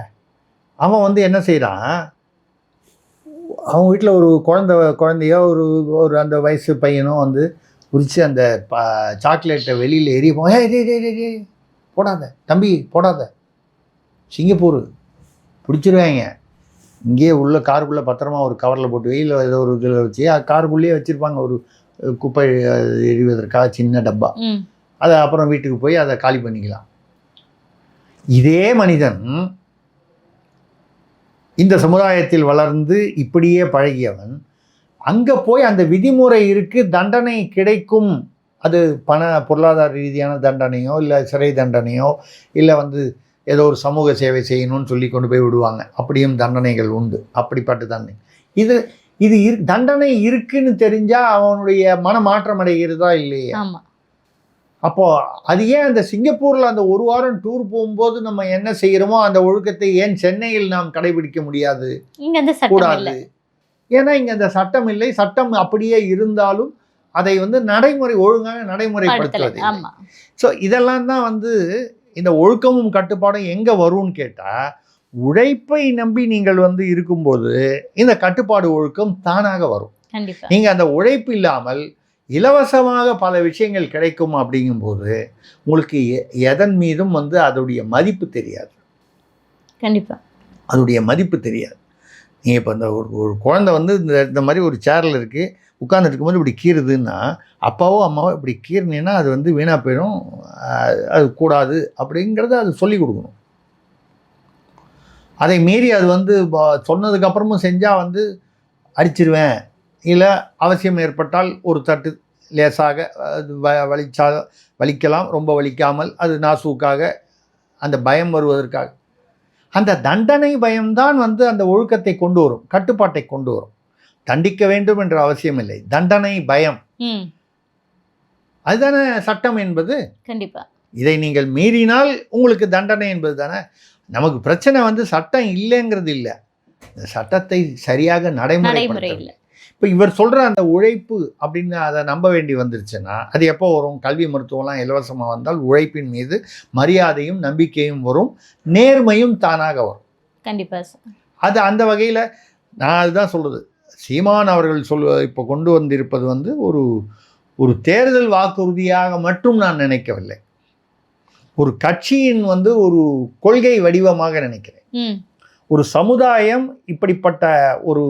அவன் வந்து என்ன செய்கிறான், அவன் வீட்டில் ஒரு குழந்தையோ ஒரு அந்த வயசு பையனோ வந்து உரித்து அந்த சாக்லேட்டை வெளியில் எரிப்போம். ஏ போடாத தம்பி, போடாத, சிங்கப்பூர் பிடிச்சிருவாங்க. இங்கேயே உள்ள காருக்குள்ளே பத்திரமா ஒரு கவரில் போட்டு வெயிலில் ஏதோ ஒரு இதில் வச்சு காருக்குள்ளேயே வச்சுருப்பாங்க ஒரு குப்பை எறிவதற்காக சின்ன டப்பா. அதை அப்புறம் வீட்டுக்கு போய் அதை காலி பண்ணிக்கலாம். இதே மனிதன் இந்த சமுதாயத்தில் வளர்ந்து இப்படியே பழகியவன் அங்கே போய் அந்த விதிமுறை இருக்குது, தண்டனை கிடைக்கும், அது பொருளாதார ரீதியான தண்டனையோ இல்லை சிறை தண்டனையோ இல்லை வந்து ஏதோ ஒரு சமூக சேவை செய்யணும்னு சொல்லி கொண்டு போய் விடுவாங்க. அப்படியும் தண்டனைகள் உண்டு. அப்படிப்பட்ட தண்டனை இது தண்டனை இருக்குன்னு தெரிஞ்சால் அவனுடைய மனமாற்றம் அடைகிறதா இல்லையா? அப்போது அது ஏன் அந்த சிங்கப்பூரில் அந்த ஒரு வாரம் டூர் போகும்போது நம்ம என்ன செய்கிறோமோ அந்த ஒழுக்கத்தை ஏன் சென்னையில் நாம் கடைபிடிக்க முடியாது? கூடாது. ஏன்னா இங்கே அந்த சட்டம் இல்லை. சட்டம் அப்படியே இருந்தாலும் அதை வந்து ஒழுங்காக நடைமுறைப்படுத்துவது. ஸோ இதெல்லாம் தான் வந்து இந்த ஒழுக்கமும் கட்டுப்பாடும் எங்கே வரும்னு கேட்டால், உழைப்பை நம்பி நீங்கள் வந்து இருக்கும்போது இந்த கட்டுப்பாடு ஒழுக்கம் தானாக வரும். நீங்கள் அந்த உழைப்பு இல்லாமல் இலவசமாக பல விஷயங்கள் கிடைக்கும் அப்படிங்கும்போது உங்களுக்கு எதன் மீதும் வந்து அதோடைய மதிப்பு தெரியாது. கண்டிப்பாக அதோடைய மதிப்பு தெரியாது. நீங்கள் இப்போ இந்த ஒரு குழந்தை வந்து இந்த மாதிரி ஒரு சேரில் இருக்குது, உட்கார்ந்துட்டு இருக்கும்போது இப்படி கீறுதுன்னா அப்பாவோ அம்மாவோ இப்படி கீறினீங்கன்னா அது வந்து வீணாக போயிடும், அது கூடாது அப்படிங்கிறத அது சொல்லி கொடுக்கணும். அதை மீறி அது வந்து சொன்னதுக்கப்புறமும் செஞ்சால் வந்து அடிச்சிருவேன், இல்லை அவசியம் ஏற்பட்டால் ஒரு தட்டு லேசாக வலிக்கலாம், ரொம்ப வலிக்காமல், அது நாசூக்காக அந்த பயம் வருவதற்காக. அந்த தண்டனை பயம்தான் வந்து அந்த ஒழுக்கத்தை கொண்டு வரும், கட்டுப்பாட்டை கொண்டு வரும். தண்டிக்க வேண்டும் என்ற அவசியம் இல்லை, தண்டனை பயம், அதுதானே சட்டம் என்பது. கண்டிப்பா இதை நீங்கள் மீறினால் உங்களுக்கு தண்டனை என்பது தானே. நமக்கு பிரச்சனை வந்து சட்டம் இல்லைங்கிறது இல்லை, இந்த சட்டத்தை சரியாக நடைமுறை இல்லை. இப்போ இவர் சொல்கிற அந்த உழைப்பு அப்படின்னு அதை நம்ப வேண்டி வந்துருச்சுன்னா அது எப்போ வரும்? கல்வி மருத்துவம்லாம் இலவசமாக வந்தால் உழைப்பின் மீது மரியாதையும் நம்பிக்கையும் வரும், நேர்மையும் தானாக வரும். கண்டிப்பாக சார். அது அந்த வகையில் நான் அதுதான் சொல்கிறது. சீமான் அவர்கள் இப்போ கொண்டு வந்திருப்பது வந்து ஒரு தேர்தல் வாக்குறுதியாக மட்டும் நான் நினைக்கவில்லை, ஒரு கட்சியின் வந்து ஒரு கொள்கை வடிவமாக நினைக்கிறேன். ஒரு சமுதாயம் இப்படிப்பட்ட ஒரு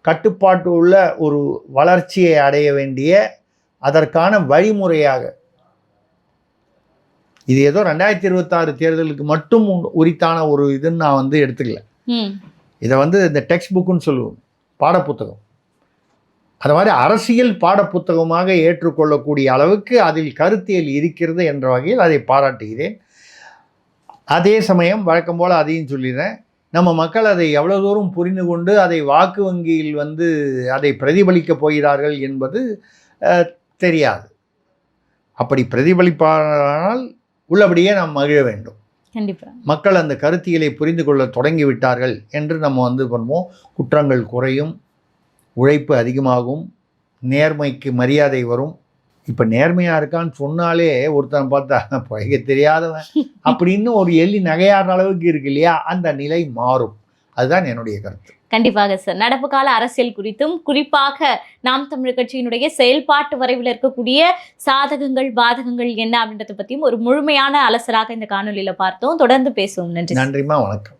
கட்டுப்பாட்டு உள்ள ஒரு வளர்ச்சியை அடைய வேண்டிய அதற்கான வழிமுறையாக, இது ஏதோ 2026 தேர்தலுக்கு மட்டும் உரித்தான ஒரு இதுன்னு நான் வந்து எடுத்துக்கல. இதை வந்து இந்த டெக்ஸ்ட் புக்குன்னு சொல்லுவோம், பாடப்புத்தகம், அது மாதிரி அரசியல் பாடப்புத்தகமாக ஏற்றுக்கொள்ளக்கூடிய அளவுக்கு அதில் கருத்தியல் இருக்கிறது என்ற வகையில் அதை பாராட்டுகிறேன். அதே சமயம் வழக்கம் போல் அதையும் சொல்லிடுறேன், நம்ம மக்கள் அதை எவ்வளோ தூரம் புரிந்து கொண்டு அதை வாக்கு வங்கியில் வந்து அதை பிரதிபலிக்கப் போகிறார்கள் என்பது தெரியாது. அப்படி பிரதிபலிப்பானால் உள்ளபடியே நாம் மகிழ வேண்டும். கண்டிப்பாக மக்கள் அந்த கருத்தியலை புரிந்து கொள்ள தொடங்கி விட்டார்கள் என்று நம்ம வந்து பண்ணுவோம், குற்றங்கள் குறையும், உழைப்பு அதிகமாகும், நேர்மைக்கு மரியாதை வரும். இப்போ நேர்மையாக இருக்கான்னு சொன்னாலே ஒருத்தனை பார்த்தா பழக தெரியாதவன் அப்படின்னு ஒரு எள்ளி நகையாடுற அளவுக்கு இருக்கு இல்லையா, அந்த நிலை மாறும். அதுதான் என்னுடைய கருத்து. கண்டிப்பாக சார். நடப்பு கால அரசியல் குறித்தும் குறிப்பாக நாம் தமிழர் கட்சியினுடைய செயல்பாட்டு வரைவில் இருக்கக்கூடிய சாதகங்கள் பாதகங்கள் என்ன அப்படின்றத பற்றியும் ஒரு முழுமையான அலசலாக இந்த காணொலியில் பார்த்தோம். தொடர்ந்து பேசுவோம். நன்றி. நன்றிம்மா, வணக்கம்.